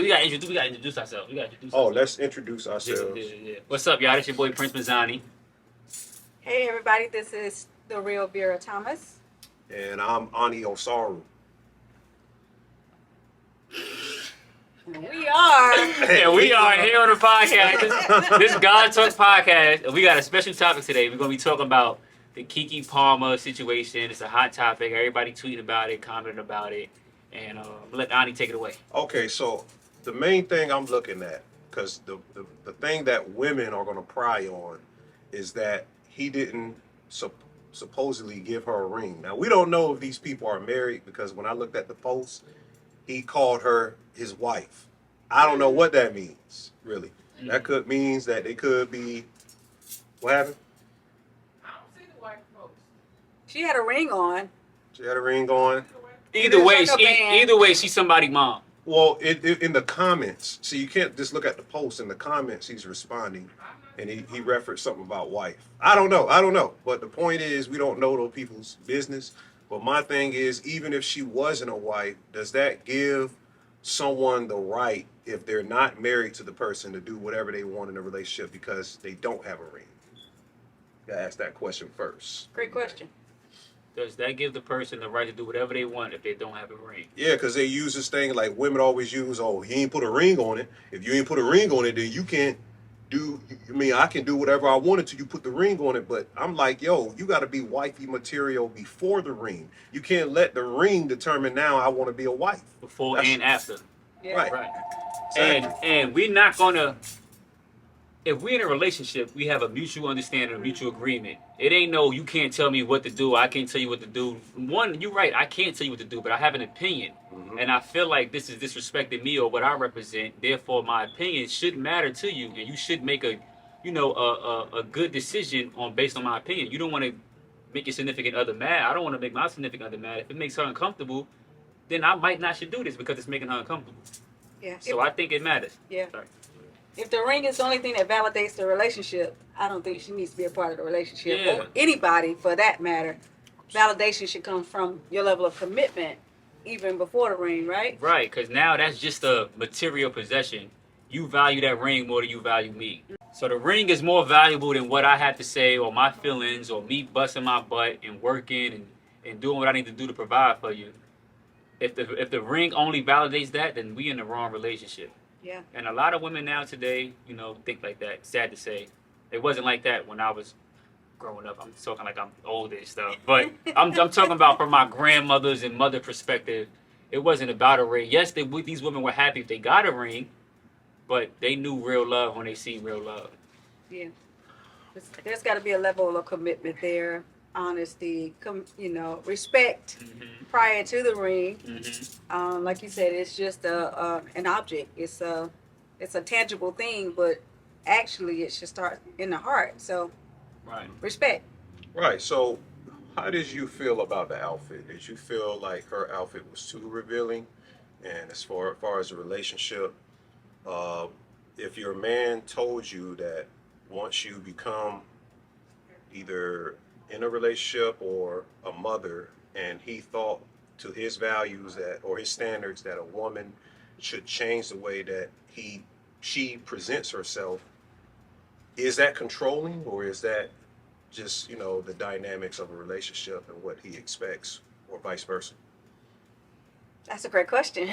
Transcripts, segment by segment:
We gotta introduce ourselves. Oh, let's introduce ourselves. Yeah. What's up, y'all? This your boy Prince Mazzani. Hey everybody, this is the real Vera Thomas. And I'm Ani Osaru. We are. And we are here on the podcast. This God Talk podcast. And we got a special topic today. We're gonna be talking about the Keke Palmer situation. It's a hot topic. Everybody tweeting about it, commenting about it. And let Ani take it away. Okay, so the main thing I'm looking at, because the thing that women are going to pry on is that he didn't supposedly give her a ring. Now, we don't know if these people are married because when I looked at the post, he called her his wife. I don't know what that means, really. That could means that they could be, what happened? She had a ring on. She had a ring on. Either way, she's somebody's mom. Well, in the comments, so you can't just look at the post. In the comments, he's responding, and he referenced something about wife. I don't know. But the point is, we don't know those people's business. But my thing is, even if she wasn't a wife, does that give someone the right, if they're not married to the person, to do whatever they want in a relationship because they don't have a ring? You gotta ask that question first. Great question. Does that give the person the right to do whatever they want if they don't have a ring? Yeah, because they use this thing like women always use, oh, he ain't put a ring on it. If you ain't put a ring on it, then you can't do, I mean, I can do whatever I wanted to, you put the ring on it. But I'm like, yo, you got to be wifey material before the ring. You can't let the ring determine now I want to be a wife. Before and after. Yeah. Right. And we're not going to, if we're in a relationship, we have a mutual understanding, a mutual agreement. It ain't no, you can't tell me what to do. I can't tell you what to do. One, you're right. I can't tell you what to do, but I have an opinion. Mm-hmm. And I feel like this is disrespecting me or what I represent. Therefore, my opinion should matter to you. And you should make a good decision based on my opinion. You don't want to make your significant other mad. I don't want to make my significant other mad. If it makes her uncomfortable, then I might not should do this because it's making her uncomfortable. Yeah. So I think it matters. Yeah. Sorry. If the ring is the only thing that validates the relationship, I don't think she needs to be a part of the relationship. Yeah. Or anybody, for that matter. Validation should come from your level of commitment, even before the ring, right? Right, because now that's just a material possession. You value that ring more than you value me. So the ring is more valuable than what I have to say or my feelings or me busting my butt and working and doing what I need to do to provide for you. If the ring only validates that, then we in the wrong relationship. Yeah. And a lot of women now today, think like that. Sad to say. It wasn't like that when I was growing up. I'm talking like I'm old and stuff. But I'm talking about from my grandmother's and mother perspective. It wasn't about a ring. Yes, these women were happy if they got a ring, but they knew real love when they seen real love. Yeah. There's got to be a level of commitment there. Honesty, respect prior to the ring. Mm-hmm. Like you said, it's just an object. It's a tangible thing, but actually it should start in the heart. So, right, respect. Right. So, how did you feel about the outfit? Did you feel like her outfit was too revealing? And as far as the relationship, if your man told you that once you become either in a relationship or a mother, and he thought to his values or his standards that a woman should change the way that she presents herself, is that controlling, or is that just the dynamics of a relationship and what he expects, or vice versa? That's a great question.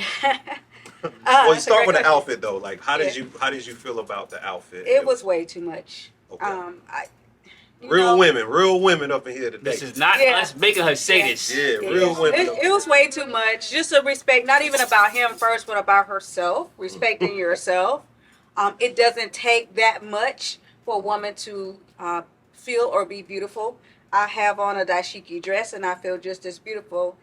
Well, you start with the outfit though. Like, how did you feel about the outfit? It was way too much. Okay. Real women up in here today. This is not us making her say this. Yeah, real women. It was way too much. Just a respect, not even about him first, but about herself. Respecting yourself. It doesn't take that much for a woman to feel or be beautiful. I have on a dashiki dress, and I feel just as beautiful,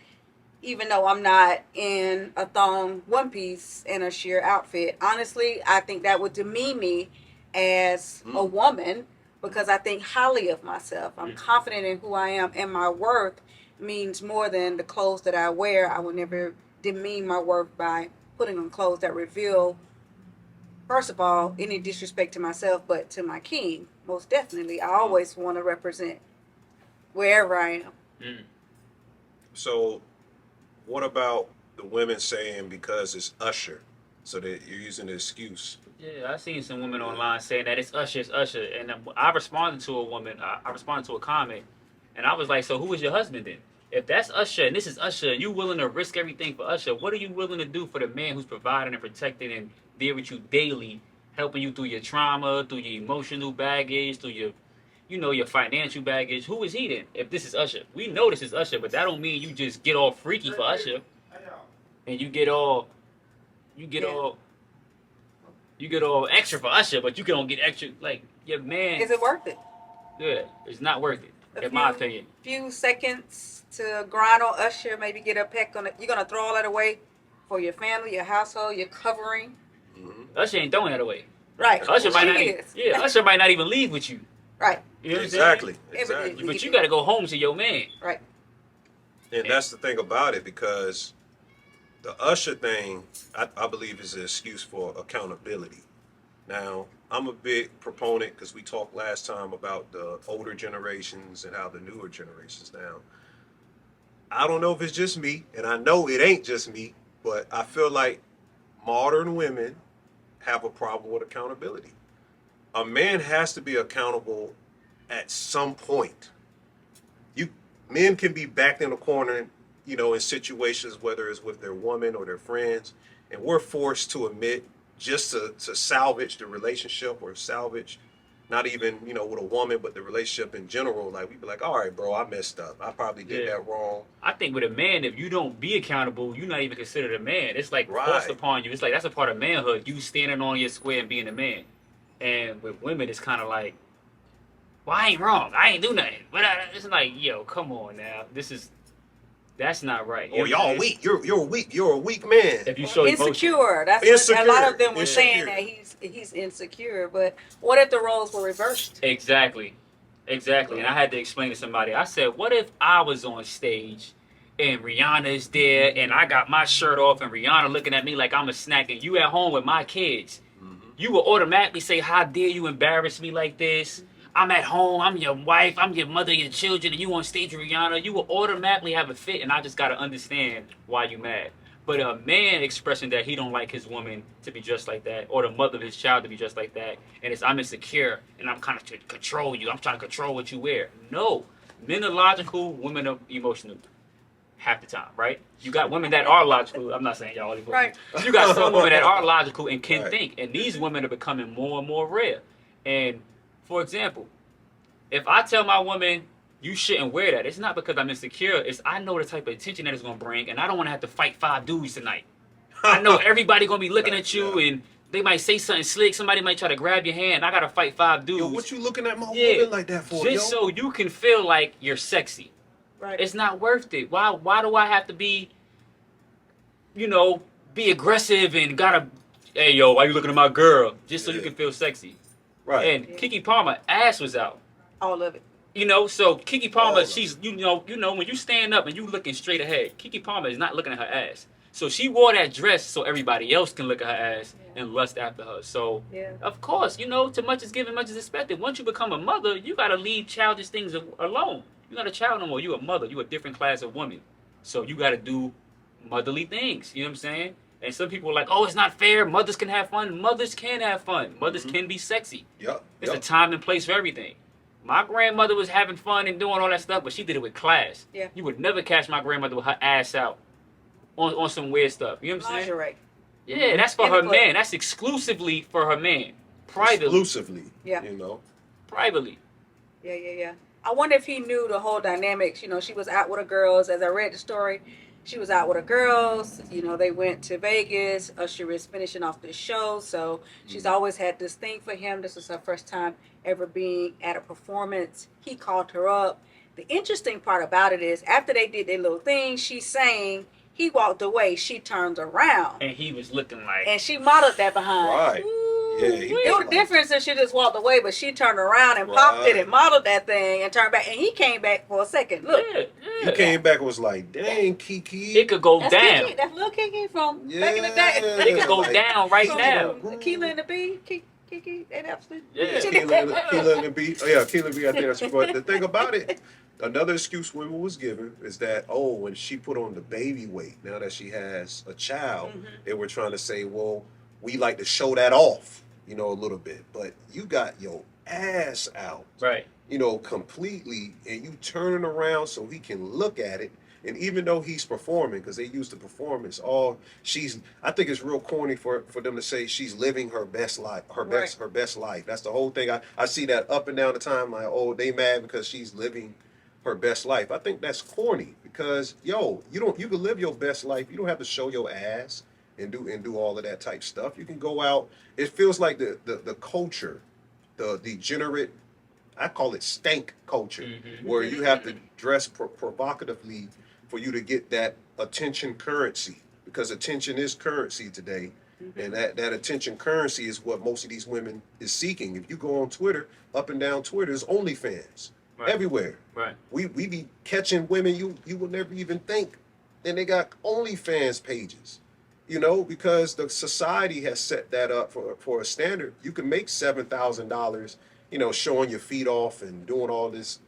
even though I'm not in a thong one piece and a sheer outfit. Honestly, I think that would demean me as a woman, because I think highly of myself. I'm confident in who I am, and my worth means more than the clothes that I wear. I will never demean my worth by putting on clothes that reveal, first of all, any disrespect to myself, but to my king. Most definitely. I always want to represent wherever I am. So what about the women saying because it's Usher so that you're using the excuse. Yeah, I seen some women online saying that it's Usher, and I responded to a woman. I responded to a comment, and I was like, "So who is your husband then? If that's Usher and this is Usher, you willing to risk everything for Usher? What are you willing to do for the man who's providing and protecting and there with you daily, helping you through your trauma, through your emotional baggage, through your, your financial baggage? Who is he then? If this is Usher, we know this is Usher, but that don't mean you just get all freaky for Usher, and you get all, you get Yeah. all." You get all extra for Usher, but you don't get extra. Like, your man, Is it worth it? yeah, it's not worth it, A in my few- opinion. Few seconds to grind on Usher, maybe get a peck on it. You're gonna throw all that away for your family, your household, your covering. Usher ain't throwing that away. Right. Usher might not. She Even, is. yeah, Usher might not even leave with you. Right. You know what Exactly. Everything. Exactly. But you got to go home to your man. Right. And that's the thing about it, because the Usher thing, I believe, is an excuse for accountability. Now, I'm a big proponent, because we talked last time about the older generations and how the newer generations now. I don't know if it's just me, and I know it ain't just me, but I feel like modern women have a problem with accountability. A man has to be accountable at some point. Men can be backed in a corner, in situations, whether it's with their woman or their friends, and we're forced to admit, just to salvage the relationship, or salvage not even with a woman, but the relationship in general. Like, we be like, all right, bro, I messed up, I probably did that wrong. I think with a man, if you don't be accountable, you're not even considered a man. It's like Right. forced upon you. It's like that's a part of manhood. You standing on your square and being a man. And with women, it's kind of like, well, I ain't wrong. I ain't do nothing. But it's like, yo, come on now. That's not right. You Or know what I'm y'all saying? weak, you're weak, you're a weak man. If you show emotion. Insecure. That's what a lot of them were Insecure. saying, that he's insecure. But what if the roles were reversed? Exactly. And I had to explain to somebody. I said, what if I was on stage and Rihanna is there and I got my shirt off and Rihanna looking at me like I'm a snack, and you at home with my kids? You will automatically say, how dare you embarrass me like this? I'm at home, I'm your wife, I'm your mother, your children, and you on stage with Rihanna. You will automatically have a fit, and I just got to understand why you mad. But a man expressing that he don't like his woman to be dressed like that, or the mother of his child to be dressed like that, and it's, I'm insecure, and I'm kind of to control you, I'm trying to control what you wear. No. Men are logical, women are emotional. Half the time, right? You got women that are logical. I'm not saying y'all are. Right. You got some women that are logical and can Right. think, and these women are becoming more and more rare. And for example, if I tell my woman you shouldn't wear that, it's not because I'm insecure. It's I know the type of attention that it's gonna bring, and I don't want to have to fight 5 dudes tonight. I know everybody gonna be looking at you, and they might say something slick. Somebody might try to grab your hand. I gotta fight 5 dudes. Yo, what you looking at my Yeah. woman like that for, Just so you can feel like you're sexy. Right. It's not worth it. Why do I have to be, be aggressive and gotta, hey yo, why you looking at my girl? Just so you Yeah. can feel sexy. Right. And Keke Palmer ass was out. All of it. So Keke Palmer, Oh. she's when you stand up and you looking straight ahead, Keke Palmer is not looking at her ass. So she wore that dress so everybody else can look at her ass and lust after her. So Yeah. of course, too much is given, much is expected. Once you become a mother, you gotta leave childish things alone. You're not a child no more. You're a mother. You're a different class of woman. So you gotta do motherly things. You know what I'm saying? And some people are like, oh, it's not fair. Mothers can have fun. Mothers can have fun. Mothers can be sexy. Yep. There's a time and place for everything. My grandmother was having fun and doing all that stuff, but she did it with class. Yeah. You would never catch my grandmother with her ass out on some weird stuff. You know what I'm saying? Lingerie. Yeah, that's for In her the club. man. That's exclusively for her man. Privately. Exclusively. Yeah. Privately. Yeah. I wonder if he knew the whole dynamics. She was out with her girls. As I read the story, she was out with her girls. They went to Vegas. Usher is finishing off the show. So she's always had this thing for him. This was her first time ever being at a performance. He called her up. The interesting part about it is, after they did their little thing, she sang. He walked away. She turned around. And he was looking like, And she modeled that behind. Right. Yeah, he It was like- different since she just walked away, but she turned around and popped it Right. and modeled that thing and turned back. And he came back for a second. Look. yeah. He came back and was like, dang, Keke. It could go That's down. Keke. That's little Keke from back in the day. Yeah. It could go Like, down right From now. Keela and the Bee. Keke? They absolutely. Yeah. Keelan and B. Oh, yeah, Keelan B. I think that's. But the thing about it, another excuse women was given is that, oh, when she put on the baby weight, now that she has a child, they were trying to say, well, we like to show that off, you know, a little bit. But you got your ass out, Right. you know, completely, and you turning around so he can look at it. And even though he's performing, because they use the performance, I think it's real corny for them to say she's living her best life, her best life. That's the whole thing. I see that up and down the timeline. Oh, they mad because she's living her best life. I think that's corny because you can live your best life. You don't have to show your ass and do all of that type stuff. You can go out. It feels like the culture, the degenerate, I call it stank culture, where you have to dress provocatively for you to get that attention currency, because attention is currency today. And that attention currency is what most of these women is seeking. If you go on Twitter, up and down Twitter, there's OnlyFans everywhere. Right. We be catching women you will never even think. And they got OnlyFans pages. You know, because the society has set that up for a standard. You can make $7,000, you know, showing your feet off and doing all this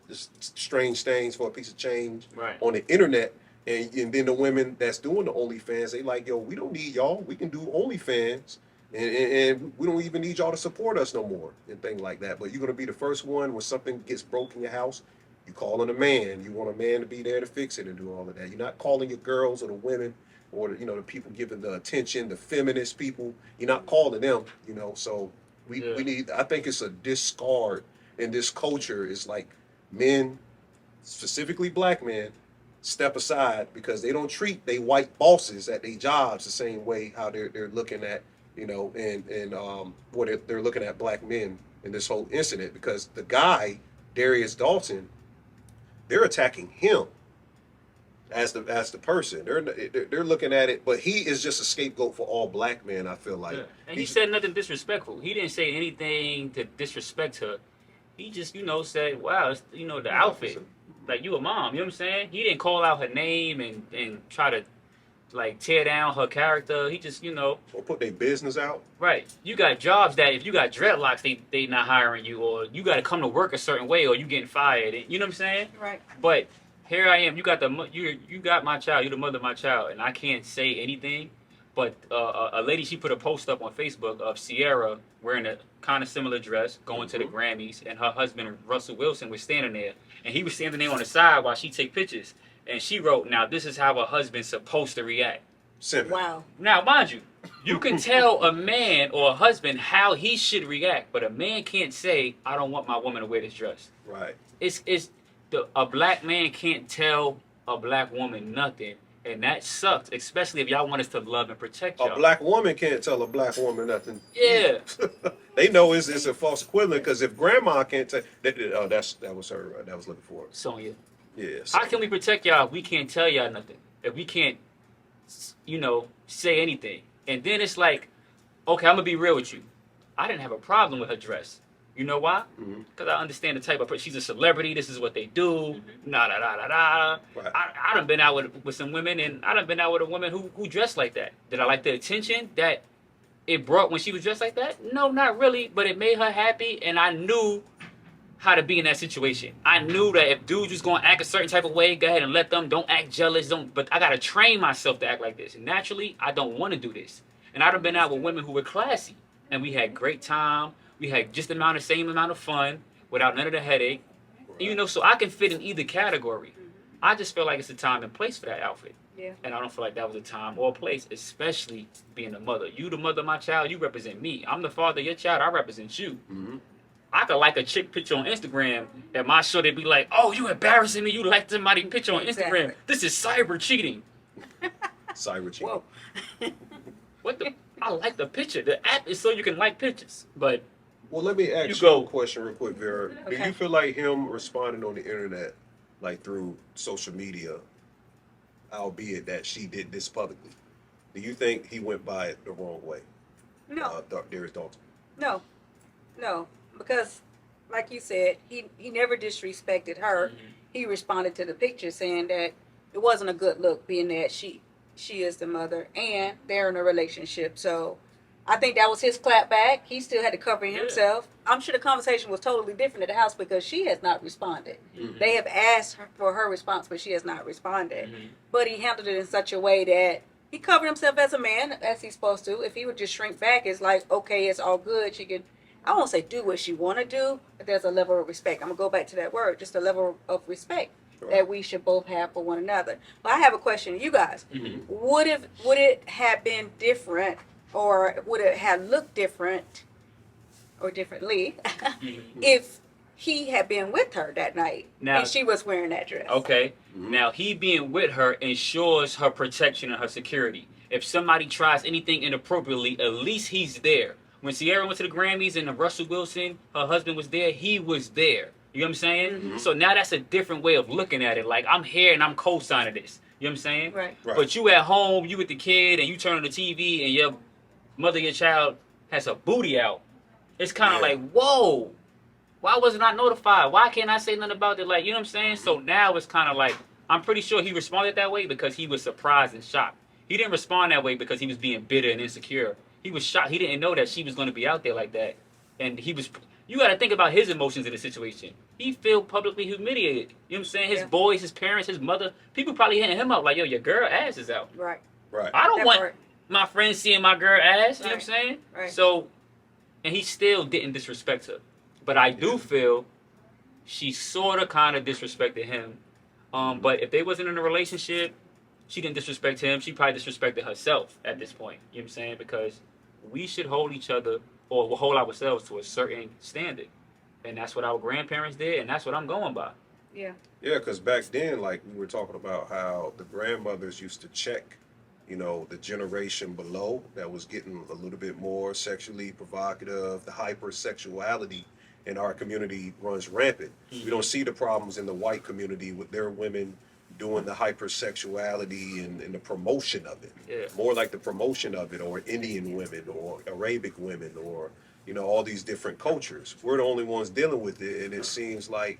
strange things for a piece of change on the internet. And then the women that's doing the OnlyFans, they like, yo, we don't need y'all. We can do OnlyFans. And we don't even need y'all to support us no more and things like that. But you're going to be the first one when something gets broke in your house. You calling a man. You want a man to be there to fix it and do all of that. You're not calling your girls or the women or the, you know, the people giving the attention, the feminist people. You're not calling them, you know. So we need, I think it's a discard in this culture. Is like men, specifically black men, step aside because they don't treat they white bosses at their jobs the same way how they're looking at, you know, and what they're looking at black men in this whole incident, because the guy, Darius Dalton, they're attacking him as the person. They're looking at it, but he is just a scapegoat for all black men, I feel like. Yeah. And he said nothing disrespectful. He didn't say anything to disrespect her. He just, you know, said, wow, it's, you know, the outfit. Like, you a mom, you know what I'm saying? He didn't call out her name and try to, like, tear down her character. He just, you know. Or put their business out. Right. You got jobs that if you got dreadlocks, they not hiring you, or you got to come to work a certain way, or you getting fired. You know what I'm saying? Right. But here I am. You got you got my child. You're the mother of my child, and I can't say anything. But a lady, she put a post up on Facebook of Sierra wearing a kind of similar dress, going to the Grammys, and her husband Russell Wilson was standing there, and he was standing there on the side while she take pictures. And she wrote, "Now this is how a husband's supposed to react." Simple. Wow. Now, mind you, you can tell a man or a husband how he should react, but a man can't say, "I don't want my woman to wear this dress." Right. A black man can't tell a black woman nothing. And that sucks, especially if y'all want us to love and protect y'all. A black woman can't tell a black woman nothing. Yeah. They know it's a false equivalent, because if grandma can't tell, that was her. That was looking for her. Sonya. Yes. How can we protect y'all if we can't tell y'all nothing? If we can't, you know, say anything? And then it's like, okay, I'm going to be real with you. I didn't have a problem with her dress. You know why? Because I understand the type of person. She's a celebrity. This is what they do. Nah, da, da, da, da. Right. I done been out with some women, and I done been out with a woman who dressed like that. Did I like the attention that it brought when she was dressed like that? No, not really. But it made her happy, and I knew how to be in that situation. I knew that if dudes was going to act a certain type of way, go ahead and let them. Don't act jealous. But I got to train myself to act like this. And naturally, I don't want to do this. And I done been out with women who were classy, and we had great time. We had just the same amount of fun without none of the headache. Right. You know, so I can fit in either category. I just feel like it's a time and place for that outfit. Yeah. And I don't feel like that was a time or a place, especially being a mother. You the mother of my child, you represent me. I'm the father of your child, I represent you. I could like a chick picture on Instagram, and my show, they'd be like, oh, you embarrassing me, you liked somebody's picture on Instagram. This is cyber cheating. Cyber cheating. Whoa. What the? I like the picture. The app is so you can like pictures, but... Well, let me ask you a question real quick, Vera. Okay. Do you feel like him responding on the internet, like through social media, albeit that she did this publicly, do you think he went by it the wrong way? No. Darius Dalton. No, because like you said, he never disrespected her. He responded to the picture saying that it wasn't a good look, being that she is the mother and they're in a relationship. So I think that was his clap back. He still had to cover himself. I'm sure the conversation was totally different at the house because she has not responded. Mhm. They have asked her for her response, but she has not responded. Mhm. But he handled it in such a way that he covered himself as a man, as he's supposed to. If he would just shrink back, it's like, okay, it's all good. She could, I won't say do what she want to do, but there's a level of respect. I'm going to go back to that word, just a level of respect that we should both have for one another. But I have a question to you guys. Mhm. Would it have been different, or would it have looked different or differently Mhm. if he had been with her that night Now- and she was wearing that dress? Okay. Mhm. Now, he being with her ensures her protection and her security. If somebody tries anything inappropriately, at least he's there. When Sierra went to the Grammys and Russell Wilson, her husband, was there, he was there. You know what I'm saying? Mhm. So now that's a different way of looking at it. Like, I'm here and I'm co-signing this. You know what I'm saying? Right. Right. But you at home, you with the kid, and you turn on the TV, and your mother, your child has a booty out. It's kind of Yeah. like, whoa, why wasn't I notified? Why can't I say nothing about it? Like, you know what I'm saying? So now it's kind of like, I'm pretty sure he responded that way because he was surprised and shocked. He didn't respond that way because he was being bitter and insecure. He was shocked. He didn't know that she was going to be out there like that. And he was, you got to think about his emotions in the situation. He feel publicly humiliated. You know what I'm saying? His Yeah. boys, his parents, his mother, people probably hitting him up like, yo, your girl ass is out. Right. Right. I don't That want part. my friends seeing my girl ass. You know what I'm saying? Right. So, and he still didn't disrespect her. But I do feel she sort of kind of disrespected him. But if they wasn't in a relationship, she didn't disrespect him. She probably disrespected herself at this point. You know what I'm saying? Because we should hold each other or we'll hold ourselves to a certain standard. And that's what our grandparents did, and that's what I'm going by. Yeah. Yeah, because back then, like we were talking about how the grandmothers used to check, you know, the generation below that was getting a little bit more sexually provocative. The hypersexuality in our community runs rampant. We don't see the problems in the white community with their women doing the hypersexuality and the promotion of it. Yeah. More like the promotion of it, or Indian women, or Arabic women, or, you know, all these different cultures. We're the only ones dealing with it, and it seems like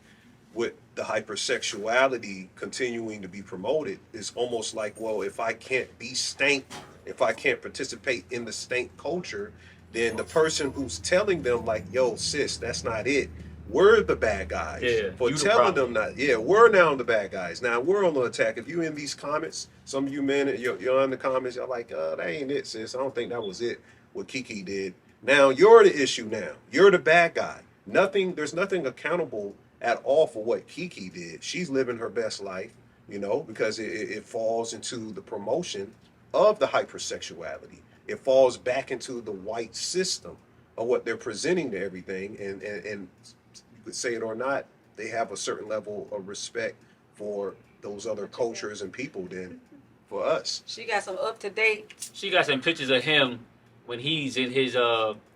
with the hypersexuality continuing to be promoted, it's almost like, well, if I can't be stank, if I can't participate in the stank culture, then the person who's telling them like, yo, sis, that's not it. We're the bad guys Yeah, for you the telling problem. them not. Yeah, we're now the bad guys. Now we're on the attack. If you in these comments, some of you men, you're in the comments, you're like, that ain't it, sis. I don't think that was it, what Keke did. Now you're the issue now. You're the bad guy. There's nothing accountable at all for what Keke did. She's living her best life, you know, because it falls into the promotion of the hypersexuality. It falls back into the white system of what they're presenting to everything. And you could say it or not, they have a certain level of respect for those other cultures and people than for us. She got some up to date. She got some pictures of him when he's in his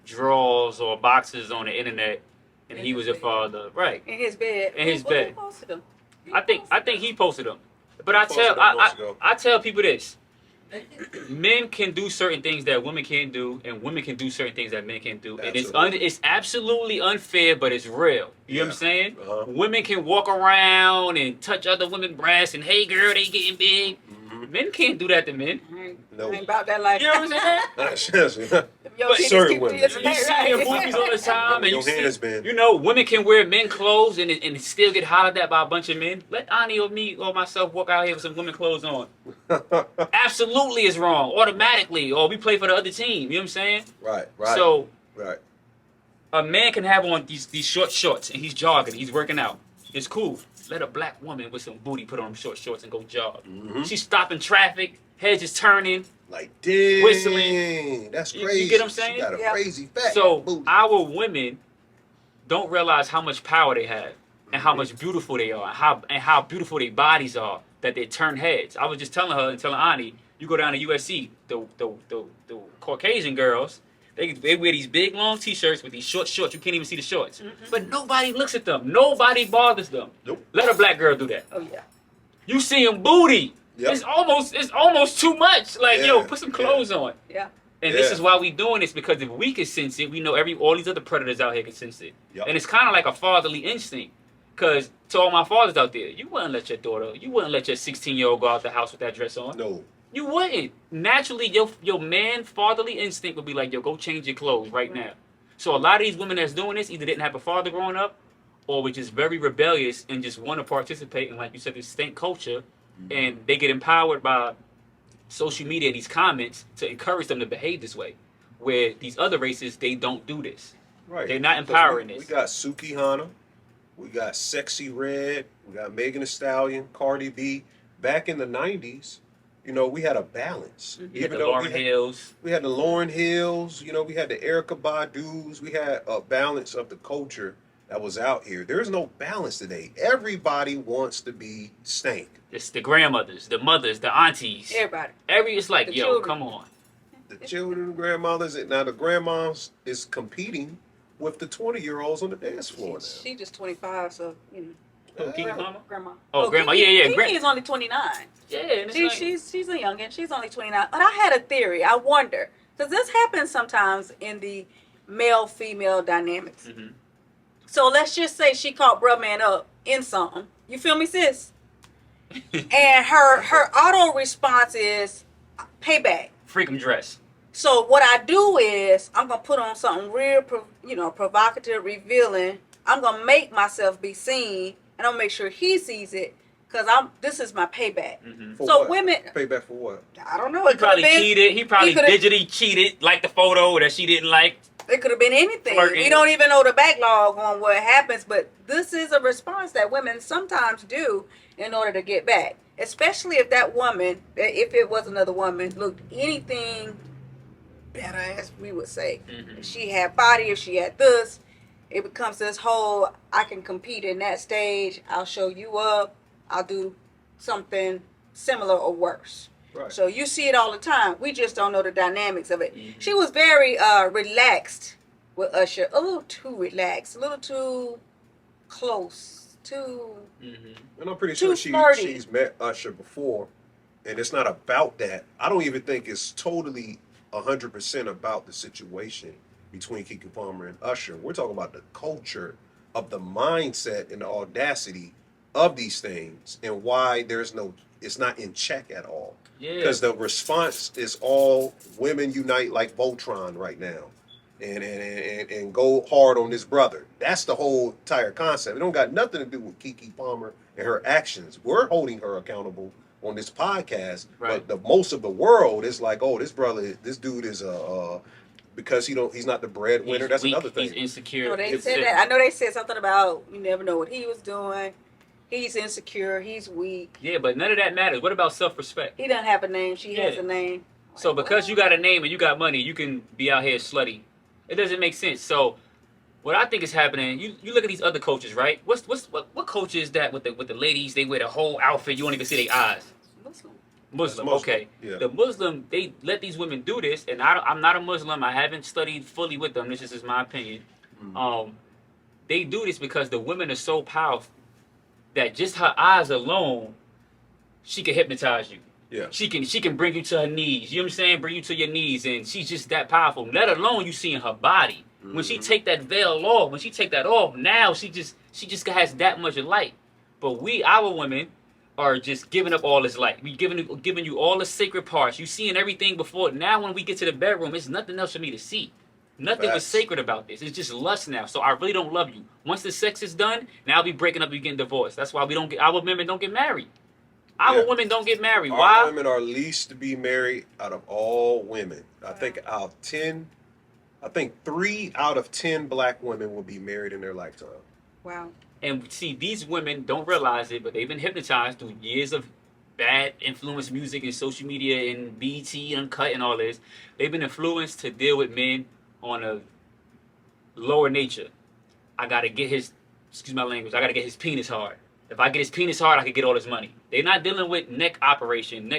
drawers or boxes on the internet, and he was a father, right? In his bed. In his Who bed. posted them? I think he posted them. But He posted them months ago. I tell people this: men can do certain things that women can't do, and women can do certain things that men can't do. And Absolutely. it's absolutely unfair, but it's real. You know what I'm Yeah. saying? Uh-huh. Women can walk around and touch other women's breasts and, hey girl, they getting big. Mhm. Men can't do that to men. No. I ain't about that life. You know what I'm saying? Your But titties certain keep women. this You and see that, your right? boobies all the time, and Your you see, hands been. you know, women can wear men clothes and still get hollered at by a bunch of men. Let Ani or me or myself walk out here with some women clothes on. Absolutely is wrong, automatically. Or we play for the other team. You know what I'm saying? Right. So Right. a man can have on these short shorts and he's jogging, he's working out. It's cool. Let a black woman with some booty put on short shorts and go jog. Mhm. She's stopping traffic, heads is turning. Like, dang, Whistling. that's You crazy. get what I'm saying? She got a Yeah. crazy fat So booty. our women don't realize how much power they have and how much beautiful they are and how beautiful their bodies are that they turn heads. I was just telling her and telling Ani, you go down to USC, the Caucasian girls, they wear these big long t-shirts with these short shorts. You can't even see the shorts. But nobody looks at them. Nobody bothers them. Nope. Let a black girl do that. Oh yeah. You see them booty. Yep. It's almost too much. Like, yo, Yeah, put some yeah. clothes on. Yeah. And this Yeah. is why we doing this, because if we can sense it, we know all these other predators out here can sense it. Yep. And it's kind of like a fatherly instinct. Because to all my fathers out there, you wouldn't let your 16-year-old go out the house with that dress on. No. You wouldn't. Naturally, your man fatherly instinct would be like, yo, go change your clothes right now. So a lot of these women that's doing this either didn't have a father growing up, or were just very rebellious and just want to participate in, like you said, this stank culture, and they get empowered by social media, these comments, to encourage them to behave this way. Where these other races, they don't do this. Right. They're not 'Cause empowering we this. got Suki Hana, we got Sexy Red, we got Megan Thee Stallion, Cardi B. Back in the 90s, you know, we had a balance. You had the Lauryn Hills. We had the Lauryn Hills, you know, we had the Erica Badu's, we had a balance of the culture that was out here. There's no balance today. Everybody wants to be stank. It's the grandmothers, the mothers, the aunties. Everybody. It's like, The yo, children. come on. The children, the grandmothers, and now the grandmas is competing with the 20-year-olds on the dance floor now. She just 25, so you know. Oh, Keke Palmer? Grandma. Oh, Grandma. Yeah. Keke is only 29. Yeah, and it's like, She's a youngin. She's only 29. But I had a theory. I wonder, because this happens sometimes in the male-female dynamics. Mhm. So let's just say she caught bruh man up in something. You feel me, sis? And her auto response is payback. freakum dress. So what I do is I'm gonna put on something real, provocative, revealing. I'm gonna make myself be seen, and I'll make sure he sees it, cause this is my payback. Mm-hmm. For So what? women, Payback for what? I don't know. He It could have probably been. cheated. He probably coulda- digitally cheated, like the photo that she didn't like. It could have been anything. Flirting. We don't even know the backlog on what happens, but this is a response that women sometimes do in order to get back. Especially if that woman, if it was another woman, looked anything better, as we would say. Mhm. If she had body, if she had this, it becomes this whole, I can compete in that stage. I'll show you up. I'll do something similar or worse. Right. So you see it all the time. We just don't know the dynamics of it. Mhm. She was very relaxed with Usher, a little too relaxed, a little too close, too. Mm-hmm. And I'm pretty Too sure flirty. she's met Usher before, and it's not about that. I don't even think it's totally 100% about the situation between Keke Palmer and Usher. We're talking about the culture of the mindset and the audacity of these things, and why it's not in check at all. Yeah. Because the response is all women unite like Voltron right now, and go hard on this brother. That's the whole entire concept. It don't got nothing to do with Keke Palmer and her actions. We're holding her accountable on this podcast, Right. but the most of the world is like, oh, this dude is because he's not the breadwinner. That's weak, another thing. He's insecure. No, they It's- said that. I know they said something about you never know what he was doing. He's insecure. He's weak. Yeah, but none of that matters. What about self-respect? He doesn't have a name. She has Yeah. a name. So Like, because what? you got a name and you got money, you can be out here slutty. It doesn't make sense. So what I think is happening, you look at these other coaches, right? What coach is that with the ladies? They wear the whole outfit. You won't even see their eyes. Muslim. Muslim. Muslim, Okay. yeah. The Muslim, they let these women do this, and I'm not a Muslim. I haven't studied fully with them. This is my opinion. They do this because the women are so powerful that just her eyes alone, she can hypnotize you. Yeah. She can bring you to her knees. You know what I'm saying? Bring you to your knees, and she's just that powerful. Let alone you seeing her body. When she take that veil off, when she take that off, now she just has that much light. But our women, are just giving up all this light. We giving you all the sacred parts. You seeing everything before. Now when we get to the bedroom, it's nothing else for me to see. Nothing was Facts. sacred about this. It's just lust now. So I really don't love you. Once the sex is done, now we breaking up, we getting divorced. That's why our women don't get married. Our Yeah. women don't get married. Our Why? women are least to be married out of all women. I think 3 out of 10 black women will be married in their lifetime. Wow. And see, these women don't realize it, but they've been hypnotized through years of bad influence music and social media and BT Uncut and all this. They've been influenced to deal with men on a lower nature. I gotta get excuse my language, I gotta get his penis hard. If I get his penis hard, I can get all his money. They're not dealing with neck up operation.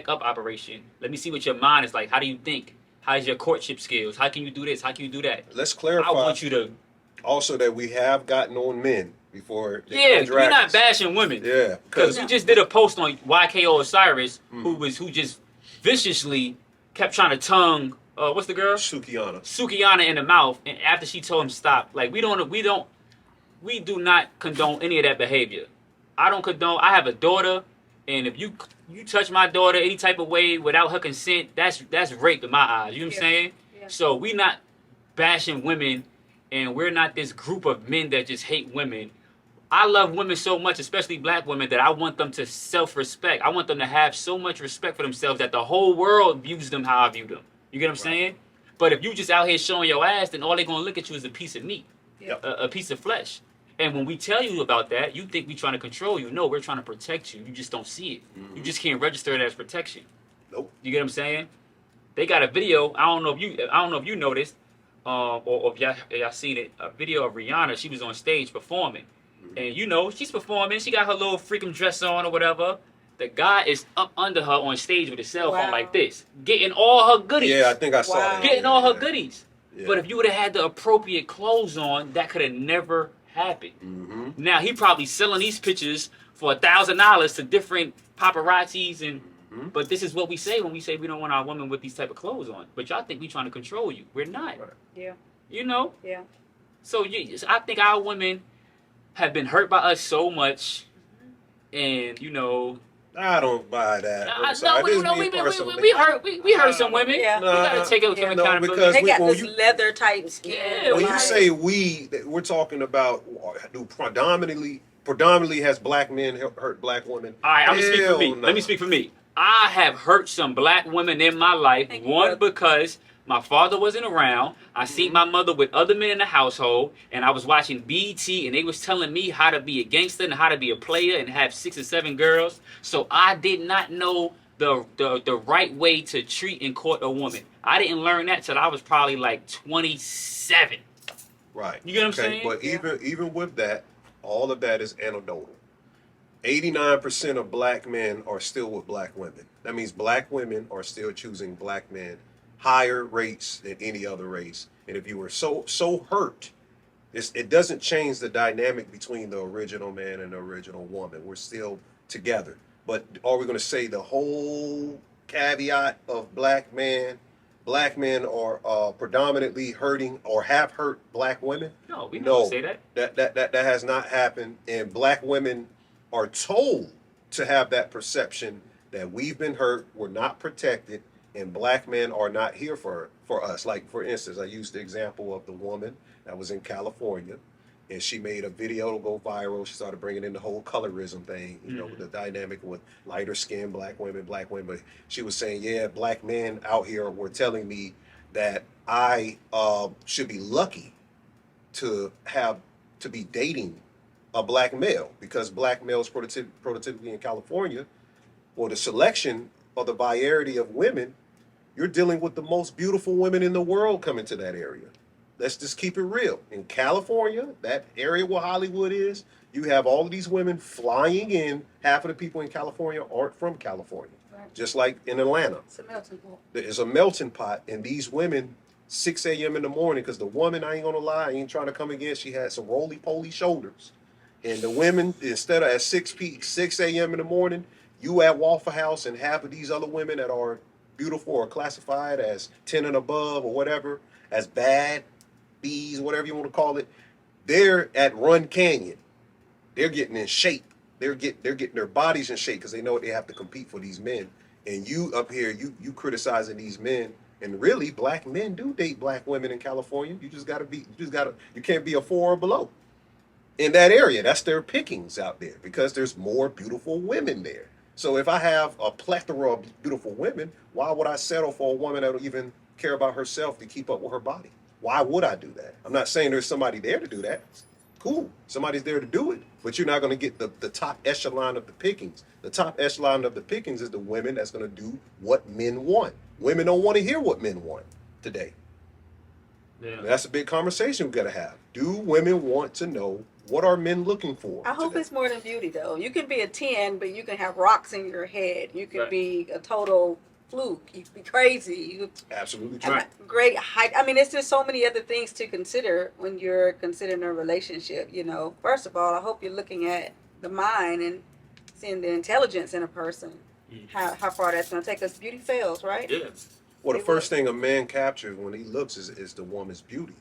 Let me see what your mind is like. How do you think? How's your courtship skills? How can you do this? How can you do that? Let's clarify I want you to. also that we have gotten on men before. They Yeah, come we're not dragons. bashing women. Yeah, Because we just did a post on YKO Osiris, Mm. who just viciously kept trying to tongue what's the girl? Sukiana in the mouth, and after she told him stop, like we do not condone any of that behavior. I don't condone. I have a daughter, And if you touch my daughter any type of way without her consent, that's rape in my eyes. You know what I'm saying? Yeah. So we not bashing women, and we're not this group of men that just hate women. I love women so much, especially black women, that I want them to self-respect. I want them to have so much respect for themselves that the whole world views them how I view them. You get what I'm saying? But if you just out here showing your ass, then all they're gonna look at you is a piece of meat, Yep. a piece of flesh. And when we tell you about that, you think we trying to control you. No, we're trying to protect you. You just don't see it. You just can't register it as protection. Nope. You get what I'm saying? They got a video. I don't know if you noticed, or if y'all seen it. A video of Rihanna. She was on stage performing, and she's performing. She got her little freaking dress on or whatever. The guy is up under her on stage with his cell phone like this, getting all her goodies. Yeah, I think I saw that. Getting all her goodies. Yeah. But if you would have had the appropriate clothes on, that could have never happened. Mm-hmm. Now he probably selling these pictures for $1,000 to different paparazzis, and but this is what we say when we say we don't want our women with these type of clothes on. But y'all think we trying to control you. We're not. Right. Yeah. Yeah. Yeah. So I think our women have been hurt by us so much, and I don't buy that. we hurt some women. Yeah. We gotta take it some accountability. because They got when this leather type skin. Yeah, when you like- say we, we're talking about do predominantly has black men hurt black women. All right, I'm gonna speak for me. Hell no. Let me speak for me. I have hurt some black women in my life. Thank you, One, brother. because my father wasn't around. I seen my mother with other men in the household, and I was watching BET, and they was telling me how to be a gangster and how to be a player and have 6 or 7 girls. So I did not know the right way to treat and court a woman. I didn't learn that till I was probably like 27. Right. You get what I'm saying? But Yeah. even with that, all of that is anecdotal. 89% of black men are still with black women. That means black women are still choosing black men higher rates than any other race. And if you were so hurt, it doesn't change the dynamic between the original man and the original woman. We're still together. But are we going to say the whole caveat of black men are predominantly hurting or have hurt black women? No, we don't say that. That has not happened. And black women are told to have that perception that we've been hurt, we're not protected, and black men are not here for us. Like, for instance, I used the example of the woman that was in California, and she made a video to go viral. She started bringing in the whole colorism thing, with the dynamic with lighter skin, black women. But she was saying, yeah, black men out here were telling me that I should be lucky to be dating a black male, because black males prototypically in California, or the selection or the variety of women, you're dealing with the most beautiful women in the world coming to that area. Let's just keep it real. In California, that area where Hollywood is, you have all of these women flying in. Half of the people in California aren't from California. Right. Just like in Atlanta. It's a melting pot. There's a melting pot, and these women, 6 a.m. in the morning, because the woman, I ain't gonna lie, I ain't trying to come again, she had some roly-poly shoulders. And the women, instead of at 6 a.m. in the morning, you at Waffle House, and half of these other women that are beautiful or classified as 10 and above or whatever, as bad, B's, whatever you want to call it, they're at Run Canyon. They're getting in shape. They're getting their bodies in shape because they know they have to compete for these men. And you up here, you criticizing these men. And really, black men do date black women in California. You can't be a 4 or below. In that area, that's their pickings out there because there's more beautiful women there. So if I have a plethora of beautiful women, why would I settle for a woman that will even care about herself to keep up with her body? Why would I do that? I'm not saying there's somebody there to do that. Cool. Somebody's there to do it. But you're not going to get the top echelon of the pickings. The top echelon of the pickings is the women that's going to do what men want. Women don't want to hear what men want today. Yeah. And that's a big conversation we got to have. Do women want to know what are men looking for? I hope today? it's more than beauty, though. You can be a 10, but you can have rocks in your head. You can Right. be a total fluke. You can be crazy. You Absolutely have true. a great height. I mean, it's just so many other things to consider when you're considering a relationship. First of all, I hope you're looking at the mind and seeing the intelligence in a person. How far that's going to take us. Beauty fails, right? Yeah. Well, the It first thing a man captures when he looks is the woman's beauty.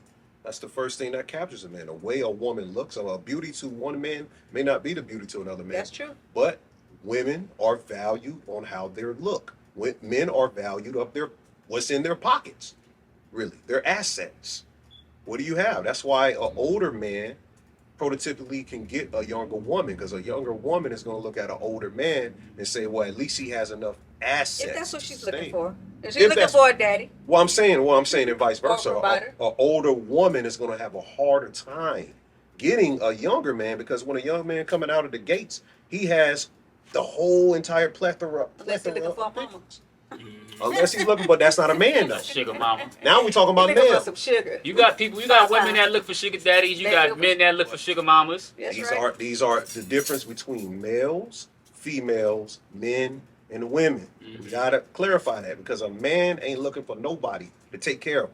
That's the first thing that captures a man. The way a woman looks, a beauty to one man may not be the beauty to another man. That's true. But Women are valued on how they look. Men are valued of what's in their pockets, really, their assets. What do you have? That's why an older man prototypically can get a younger woman, because a younger woman is going to look at an older man and say, well, at least he has enough assets. If that's what to she's sustain. looking for. If she's looking for a daddy. Well, I'm saying, and vice versa. Or provider. An older woman is going to have a harder time getting a younger man, because when a young man coming out of the gates, he has the whole entire plethora Unless he's looking of for a mama. things. Unless he's looking, but that's not a man though. Sugar mama. Now we talking about He's looking for male. some sugar. You got women that look for sugar daddies. You got men that look for sugar mamas. That's These are the difference between males, females, men, and women. We gotta clarify that, because a man ain't looking for nobody to take care of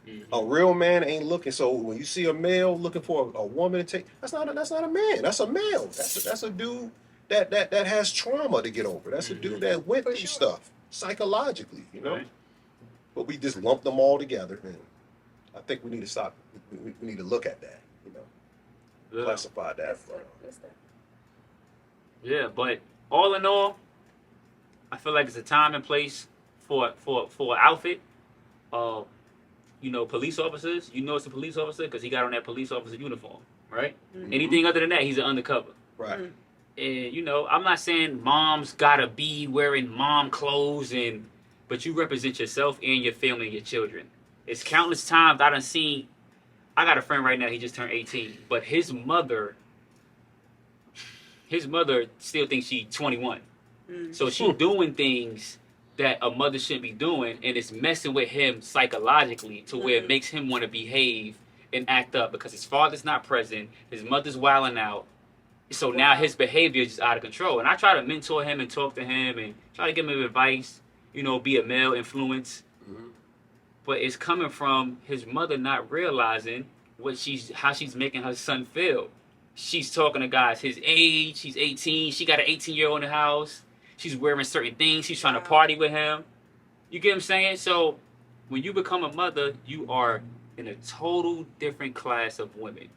him. A real man ain't looking. So when you see a male looking for a woman to take, that's not a man. That's a male. That's a dude that has trauma to get over. That's a dude that went through stuff psychologically, you know. Right. But we just lump them all together, and I think we need to stop. We need to look at that, you know, classify that. Yeah, but all in all, I feel like it's a time and place for an outfit. You know, police officers. You know it's a police officer because he got on that police officer uniform, right? Anything other than that, he's an undercover. Right. And you know, I'm not saying mom's gotta be wearing mom clothes, but you represent yourself and your family and your children. It's countless times I done seen. I got a friend right now. He just turned 18, but his mother still thinks she's 21. So she doing things that a mother shouldn't be doing, and it's messing with him psychologically to where it makes him want to behave and act up because his father's not present, his mother's wilding out. So now his behavior is just out of control. And I try to mentor him and talk to him and try to give him advice, you know, be a male influence. But it's coming from his mother not realizing how she's making her son feel. She's talking to guys his age. He's 18. She got an 18-year-old in the house. She's wearing certain things. She's trying to party with him. You get what I'm saying? So when you become a mother, you are in a total different class of women.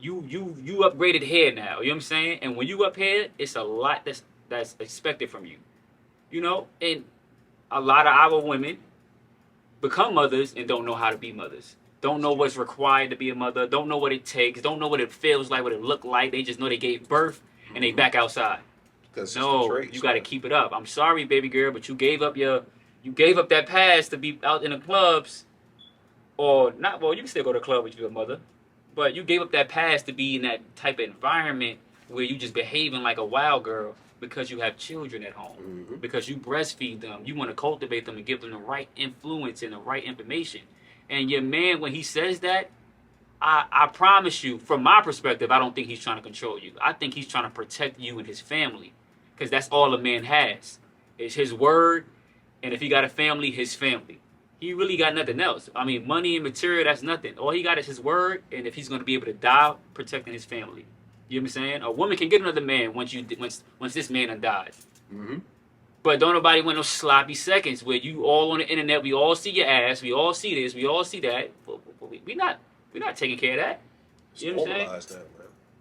You upgraded here now. You know what I'm saying? And when you up here, it's a lot that's expected from you. You know? And a lot of our women become mothers and don't know how to be mothers. Don't know what's required to be a mother. Don't know what it takes. Don't know what it feels like, what it look like. They just know they gave birth and they back outside. No, you got to keep it up. I'm sorry, baby girl, but you gave up that pass to be out in the clubs, or not. Well, you can still go to the club with your mother, but you gave up that pass to be in that type of environment where you just behaving like a wild girl because you have children at home, because you breastfeed them. You want to cultivate them and give them the right influence and the right information. And your man, when he says that, I promise you, from my perspective, I don't think he's trying to control you. I think he's trying to protect you and his family. Because that's all a man has. It's his word, and if he got a family, his family. He really got nothing else. I mean, money and material, that's nothing. All he got is his word, and if he's going to be able to die, protecting his family. You know what I'm saying? A woman can get another man once this man done died. But don't nobody want no sloppy seconds where you all on the internet, we all see your ass, we all see this, we all see that. But we're not taking care of that. You know what I'm saying?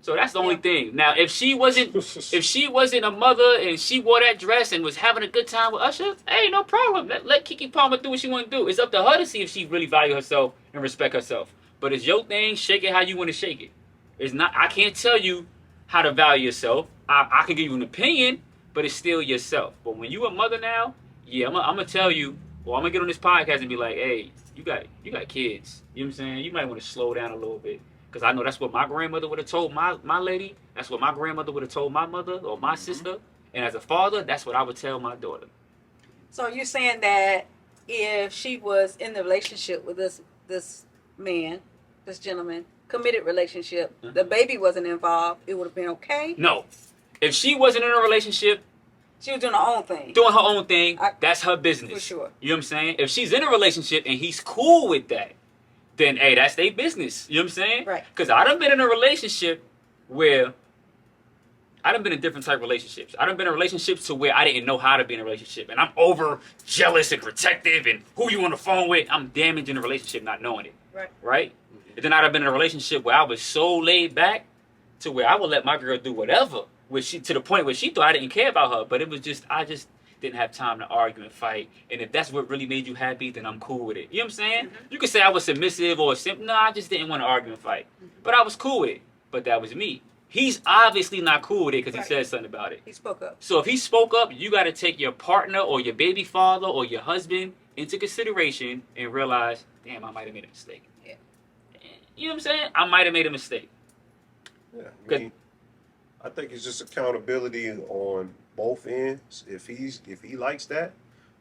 So that's the only thing. Now, if she wasn't a mother and she wore that dress and was having a good time with Usher, hey, no problem. Let Keke Palmer do what she want to do. It's up to her to see if she really value herself and respect herself. But it's your thing. Shake it how you want to shake it. It's not. I can't tell you how to value yourself. I can give you an opinion, but it's still yourself. But when you a mother now, yeah, I'm gonna tell you. Well, I'm gonna get on this podcast and be like, hey, you got kids. You know what I'm saying? You might want to slow down a little bit. Because I know that's what my grandmother would have told my lady. That's what my grandmother would have told my mother or my sister. And as a father, that's what I would tell my daughter. So you're saying that if she was in the relationship with this man, this gentleman, committed relationship, the baby wasn't involved, it would have been okay? No. If she wasn't in a relationship, she was doing her own thing. Doing her own thing, that's her business. For sure. You know what I'm saying? If she's in a relationship and he's cool with that, then, hey, that's their business. You know what I'm saying? Right. Because I done been in a relationship where I done been in different type of relationships. I done been in relationships to where I didn't know how to be in a relationship. And I'm over jealous and protective and who you on the phone with. I'm damaging a relationship not knowing it. Right. Right? And then I'd have been in a relationship where I was so laid back to where I would let my girl do whatever where she to the point where she thought I didn't care about her, but it was just I just didn't have time to argue and fight. And if that's what really made you happy, then I'm cool with it. You know what I'm saying? Mm-hmm. You could say I was submissive or simple. No, I just didn't want to argue and fight. But I was cool with it. But that was me. He's obviously not cool with it because Right. he said something about it. He spoke up. So if he spoke up, you got to take your partner or your baby father or your husband into consideration and realize, damn, I might have made a mistake. Yeah. You know what I'm saying? I might have made a mistake. Yeah, Good. I think it's just accountability on both ends. If he likes that,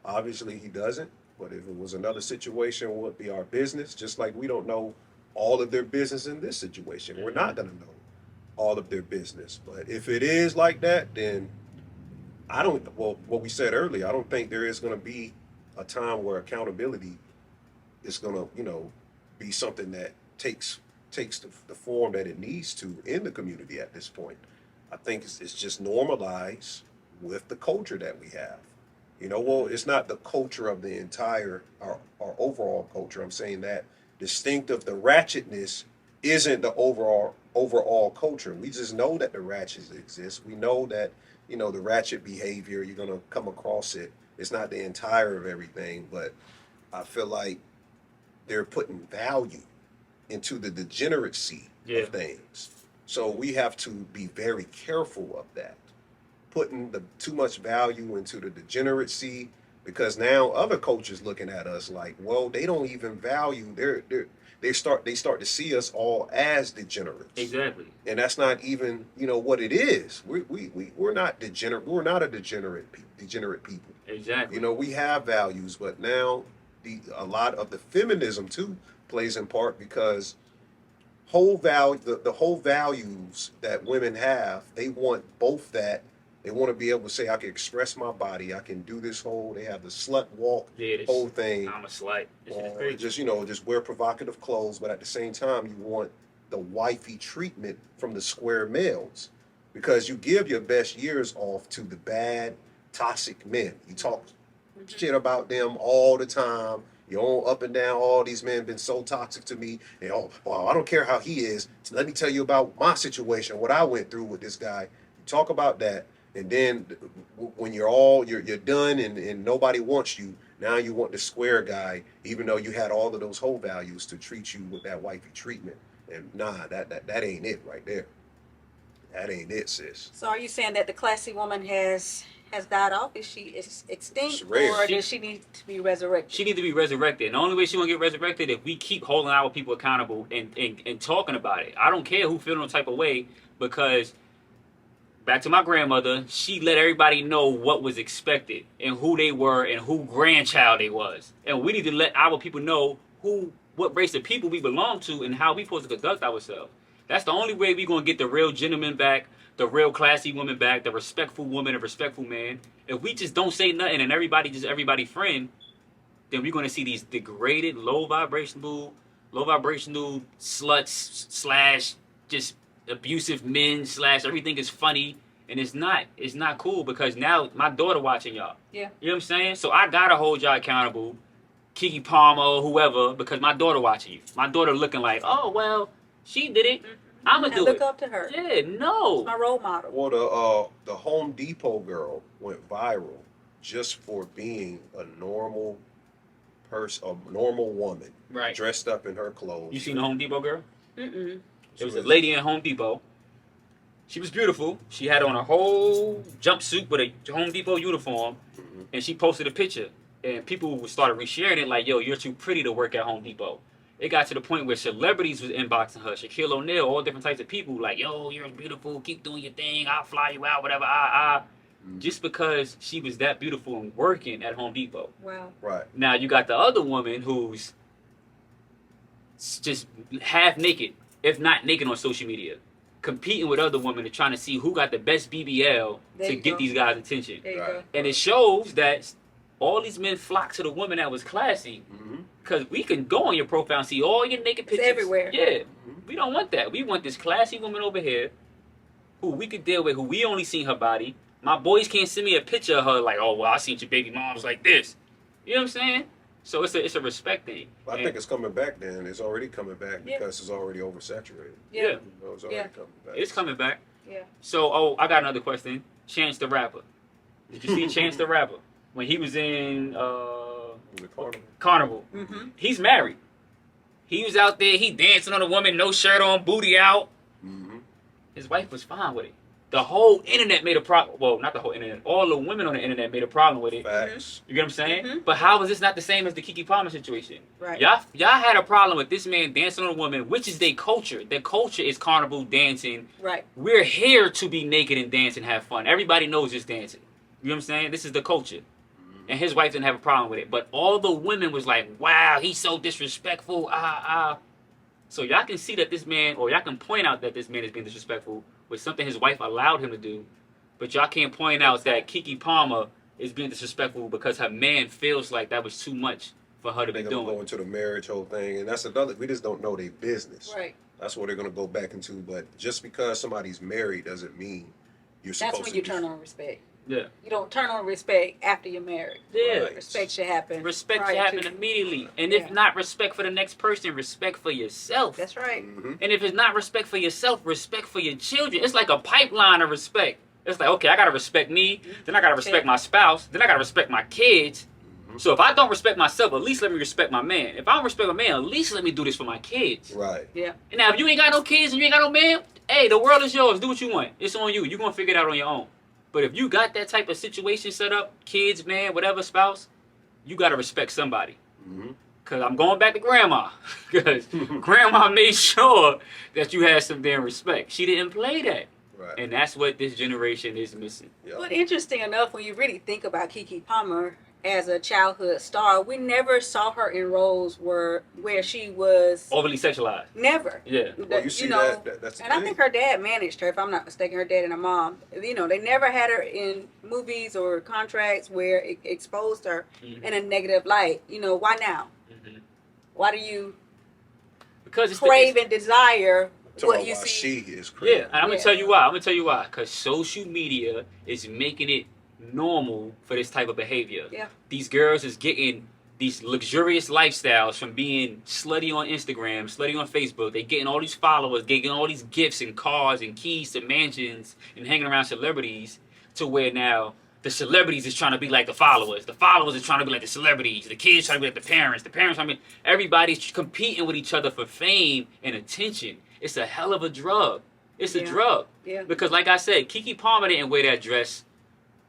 obviously he doesn't. But if it was another situation, it would be our business. Just like we don't know all of their business in this situation, we're not gonna know all of their business. But if it is like that, then I don't. Well, what we said earlier, I don't think there is gonna be a time where accountability is gonna, be something that takes the form that it needs to in the community at this point. I think it's just normalized with the culture that we have. Well, it's not the culture of the entire our overall culture. I'm saying that distinctive, the ratchetness isn't the overall culture. We just know that the ratchets exist. We know that the ratchet behavior, you're gonna come across it. It's not the entire of everything, but I feel like they're putting value into the degeneracy of things. So we have to be very careful of that. Putting too much value into the degeneracy, because now other cultures looking at us like, well, they don't even value they start to see us all as degenerates. Exactly. And that's not even what it is. We're not degenerate. We're not a degenerate people. Exactly. We have values, but now a lot of the feminism too plays in part because the whole values that women have, they want both that. They want to be able to say, I can express my body, I can do this they have the slut walk whole thing. I'm a slut. Or just wear provocative clothes, but at the same time, you want the wifey treatment from the square males because you give your best years off to the bad, toxic men. You talk shit about them all the time. You're on up and down. All these men been so toxic to me. And I don't care how he is. So let me tell you about my situation, what I went through with this guy. You talk about that, and then when you're done and nobody wants you, now you want the square guy, even though you had all of those whole values to treat you with that wifey treatment. And nah, that ain't it right there. That ain't it, sis. So are you saying that the classy woman has died off? Is she extinct, It's rare. or does she need to be resurrected? She needs to be resurrected. And the only way she gonna get resurrected if we keep holding our people accountable and talking about it. I don't care who feel no type of way, because back to my grandmother, she let everybody know what was expected and who they were and who grandchild they was. And we need to let our people know what race of people we belong to and how we supposed to conduct ourselves. That's the only way we gonna get the real gentleman back, the real classy woman back, the respectful woman, and respectful man. If we just don't say nothing and everybody friend, then we're gonna see these degraded, low vibrational sluts / just abusive men / everything is funny, and it's not cool, because now my daughter watching y'all. Yeah. You know what I'm saying? So I gotta hold y'all accountable, Keke Palmer or whoever, because my daughter watching you. My daughter looking like, oh well, she did it. I'ma do look it. up to her. Yeah, no. She's my role model. Well, the Home Depot girl went viral just for being a normal person, a normal woman, Right. dressed up in her clothes. You seen the Home Depot girl? Mm-mm. There was a lady in Home Depot. She was beautiful. She had on a whole jumpsuit with a Home Depot uniform, and she posted a picture. And people started resharing it like, yo, you're too pretty to work at Home Depot. It got to the point where celebrities was inboxing her, Shaquille O'Neal, all different types of people, like, yo, you're beautiful, keep doing your thing, I'll fly you out, whatever, just because she was that beautiful and working at Home Depot. Wow. Right. Now you got the other woman who's just half naked, if not naked, on social media, competing with other women and trying to see who got the best BBL There to you get go. these guys' attention. There you Right. go. And it shows that all these men flock to the woman that was classy, because we can go on your profile and see all your naked pictures. everywhere. Yeah. We don't want that. We want this classy woman over here who we could deal with, who we only seen her body. My boys can't send me a picture of her like, oh, well, I seen your baby mom's like this. You know what I'm saying? So it's a respect thing. I think it's coming back then. It's already coming back Yeah. because it's already oversaturated. Yeah. It's already coming back. It's coming back. Yeah. So, I got another question. Chance the Rapper. Did you see Chance the Rapper when he was in The carnival. Carnival? Mm-hmm. He's married. He was out there. He dancing on a woman, no shirt on, booty out. Mm-hmm. His wife was fine with it. The whole internet made a problem. Well, not the whole internet. All the women on the internet made a problem with it. Facts. You get what I'm saying? Mm-hmm. But how is this not the same as the Keke Palmer situation? Right. Y'all had a problem with this man dancing on a woman, which is their culture. Their culture is carnival dancing. Right. We're here to be naked and dance and have fun. Everybody knows this dancing. You know what I'm saying? This is the culture. And his wife didn't have a problem with it. But all the women was like, wow, he's so disrespectful. So y'all can see that this man, or y'all can point out that this man is being disrespectful with something his wife allowed him to do. But y'all can't point out that Keke Palmer is being disrespectful because her man feels like that was too much for her to be They're gonna go doing. into the marriage whole thing, and that's another. We just don't know their business. Right. That's what they're gonna go back into. But just because somebody's married doesn't mean you're That's supposed when to. you turn on respect. Yeah. You don't turn on respect after you're married. Yeah. Right. Respect should happen. Respect prior should happen to- immediately. And if Yeah. not respect for the next person, respect for yourself. That's right. Mm-hmm. And if it's not respect for yourself, respect for your children. It's like a pipeline of respect. It's like, okay, I gotta respect me, then I gotta respect my spouse, then I gotta respect my kids. So if I don't respect myself, at least let me respect my man. If I don't respect my man, at least let me do this for my kids. Right. Yeah. And now if you ain't got no kids and you ain't got no man, hey, the world is yours. Do what you want. It's on you. You're gonna figure it out on your own. But if you got that type of situation set up, kids, man, whatever, spouse, you gotta respect somebody. Mm-hmm. Cause I'm going back to grandma. Cause grandma made sure that you had some damn respect. She didn't play that. Right. And that's what this generation is missing. Yeah. But interesting enough, when you really think about Keke Palmer as a childhood star, we never saw her in roles where she was Overly sexualized. never. Yeah. Well, you see know, that's the and I thing. think her dad managed her, if I'm not mistaken, her dad and her mom. You know, they never had her in movies or contracts where it exposed her Mhm. in a negative light. You know, why now? Mhm. Why do you Because it's crave and desire Talking what about you why see? she is yeah, crazy. and I'm gonna Yeah. tell you why. I'm gonna tell you why. Because social media is making it normal for this type of behavior. Yeah. These girls is getting these luxurious lifestyles from being slutty on Instagram, slutty on Facebook. They getting all these followers, they getting all these gifts and cars and keys to mansions and hanging around celebrities to where now the celebrities is trying to be like the followers. The followers is trying to be like the celebrities. The kids trying to be like the parents. The parents trying to be... Everybody's competing with each other for fame and attention. It's a hell of a drug. It's a Yeah. drug. Yeah. Because like I said, Keke Palmer didn't wear that dress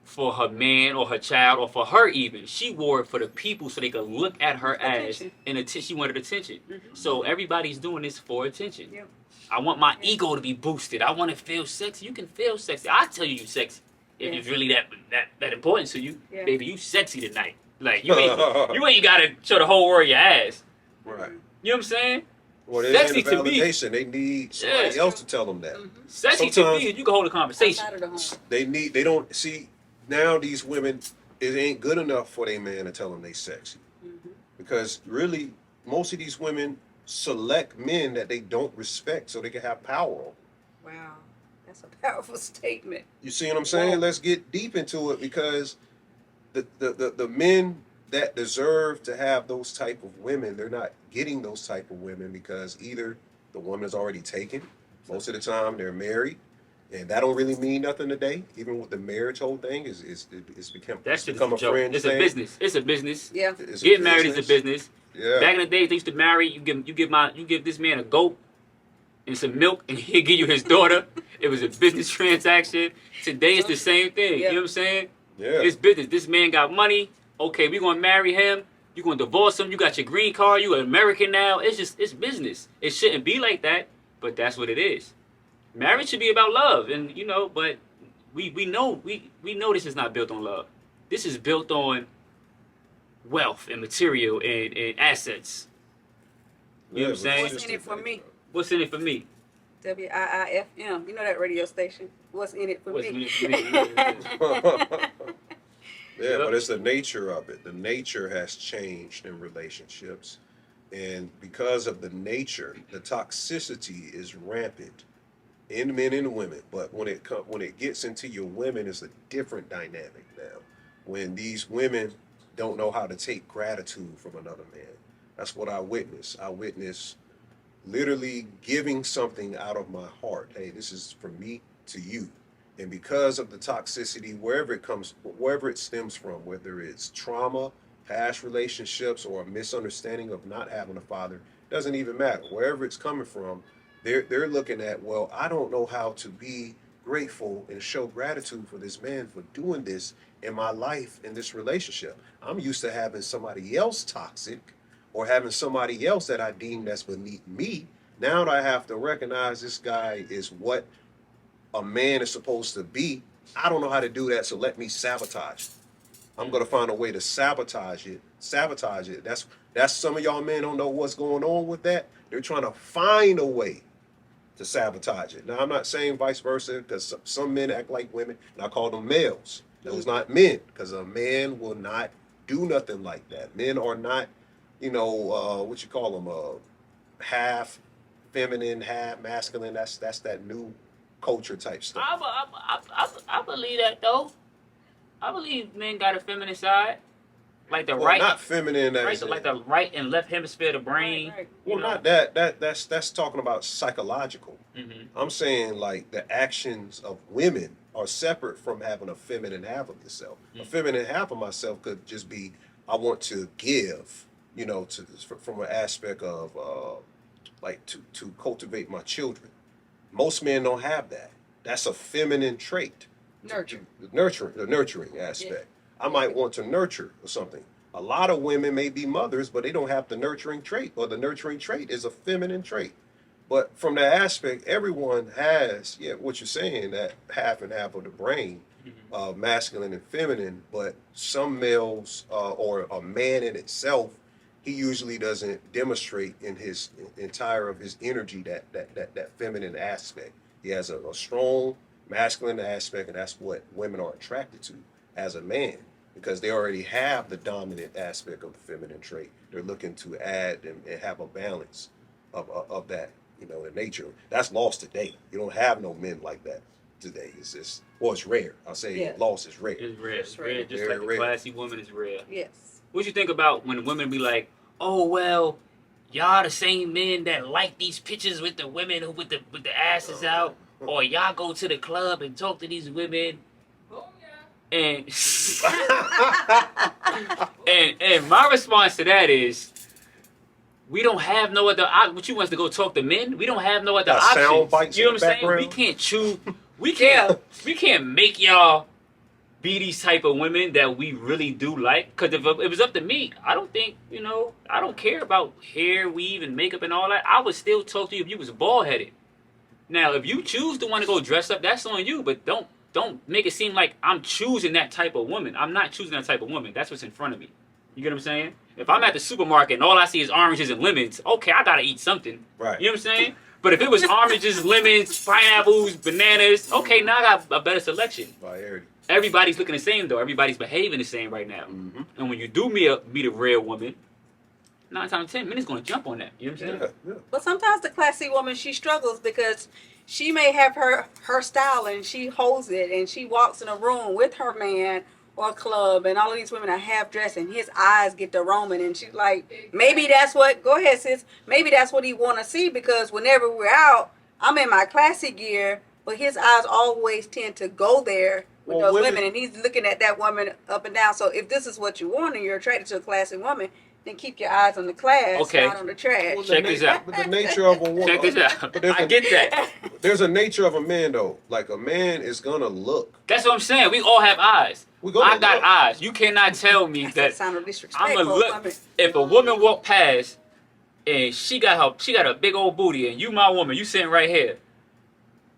for her man or her child or for her even. She wore it for the people so they could look at her Attention. as and she wanted attention. Mhm. So everybody's doing this for attention. Yep. I want my Yeah. ego to be boosted. I want to feel sexy. You can feel sexy. I tell you sexy. If Yeah. it's really that important to you, Yeah. baby, you sexy tonight. Like you ain't gotta show the whole world your ass. Right. You know what I'm saying? Well, they Sexy ain't to me. validation. They need somebody Yeah. else to tell them that. Mhm. Sexy to Sometimes- me is you can hold a conversation. Outside of the home. They don't see now these women. It ain't good enough for their man to tell them they sexy, Mhm. because really most of these women select men that they don't respect so they can have power on. Wow. That's a powerful statement. You see what I'm saying? Whoa. Let's get deep into it, because the men that deserve to have those type of women, they're not getting those type of women because either the woman is already taken, most of the time they're married, and that don't really mean nothing today. Even with the marriage whole thing is become That it's shit is become a a joke. fringe It's thing. a business. It's a business. Yeah. It's a Getting married is a business. Yeah. Back in the days, they used to marry. You give this man a goat and some milk, and he'll give you his daughter. It was a business transaction. Today, it's the same thing. Yeah. You know what I'm saying? Yeah. It's business. This man got money. Okay, we're gonna marry him. You're gonna divorce him. You got your green card. You an American now. It's business. It shouldn't be like that, but that's what it is. Marriage should be about love, and but we know this is not built on love. This is built on wealth and material and assets. You know what I'm saying? What's in it for me? What's in it for me? WIIFM. You know that radio station? What's in it for What's me? in it for me? Yeah, Yep. but it's the nature of it. The nature has changed in relationships. And because of the nature, the toxicity is rampant in men and women. But when it gets into your women, it's a different dynamic now. When these women don't know how to take gratitude from another man. That's what I witness. I witness literally giving something out of my heart. Hey, this is for me. to you. And because of the toxicity, wherever it stems from, whether it's trauma, past relationships, or a misunderstanding of not having a father, doesn't even matter. Wherever it's coming from, they're looking at, well, I don't know how to be grateful and show gratitude for this man for doing this in my life in this relationship. I'm used to having somebody else toxic or having somebody else that I deem that's beneath me. Now that I have to recognize this guy is what a man is supposed to be, I don't know how to do that, so let me sabotage it. I'm gonna find a way to sabotage it. That's some of y'all men don't know what's going on with that. They're trying to find a way to sabotage it. Now I'm not saying vice versa, because some men act like women, and I call them males. Those not men, because a man will not do nothing like that. Men are not, what you call them, half feminine, half masculine. That's that new culture type stuff. I believe that though. I believe men got a feminine side, like the right, not feminine, like the right and left hemisphere of the brain. Right. Well, not that. That's talking about psychological. Mm-hmm. I'm saying like the actions of women are separate from having a feminine half of yourself. Mm-hmm. A feminine half of myself could just be, I want to give, from an aspect of to cultivate my children. Most men don't have that. That's a feminine trait. The nurturing aspect. Yeah. I might want to nurture or something. A lot of women may be mothers, but they don't have the nurturing trait, or the nurturing trait is a feminine trait. But from that aspect, everyone has, what you're saying, that half and half of the brain, masculine and feminine. But some males, or a man in itself, he usually doesn't demonstrate in his entire of his energy that feminine aspect. He has a strong masculine aspect, and that's what women are attracted to as a man, because they already have the dominant aspect of the feminine trait. They're looking to add and have a balance of that, in nature. That's lost today. You don't have no men like that today. It's rare. I'll say lost is rare. It's rare. It's rare. Just like a classy woman is rare. Yes. What you think about when women be like, oh well, y'all the same men that like these pictures with the women who with the asses out, or y'all go to the club and talk to these women, and and my response to that is, we don't have no other. What you want us to go talk to men? We don't have no other options. You know what I'm saying? We can't choose. We can't make y'all be these type of women that we really do like. Because if it was up to me, I don't think, I don't care about hair, weave, and makeup and all that. I would still talk to you if you was bald headed. Now, if you choose to want to go dress up, that's on you. But don't make it seem like I'm choosing that type of woman. I'm not choosing that type of woman. That's what's in front of me. You get what I'm saying? If I'm at the supermarket and all I see is oranges and lemons, okay, I gotta eat something. Right. You know what I'm saying? But if it was oranges, lemons, pineapples, bananas, okay, now I got a better selection. Variety. Everybody's looking the same though. Everybody's behaving the same right now. Mm-hmm. And when you do meet a real woman, 9 times out of 10, men is gonna jump on that. You know what I'm saying? Yeah. But sometimes the classy woman, she struggles because she may have her style and she holds it, and she walks in a room with her man or a club, and all of these women are half dressed, and his eyes get to roaming, and she's like, maybe that's what. Go ahead, sis. Maybe that's what he want to see, because whenever we're out, I'm in my classy gear, but his eyes always tend to go there with those women, and he's looking at that woman up and down. So if this is what you want, and you're attracted to a classy woman, then keep your eyes on the class, not on the trash. Well, check this out. But the nature of a woman. Check this out. I get that. There's a nature of a man, though. Like, a man is gonna look. That's what I'm saying. We all have eyes. I got eyes. You cannot tell me that I'm gonna look. If a woman walk past and she got a big old booty, and you my woman, you sitting right here.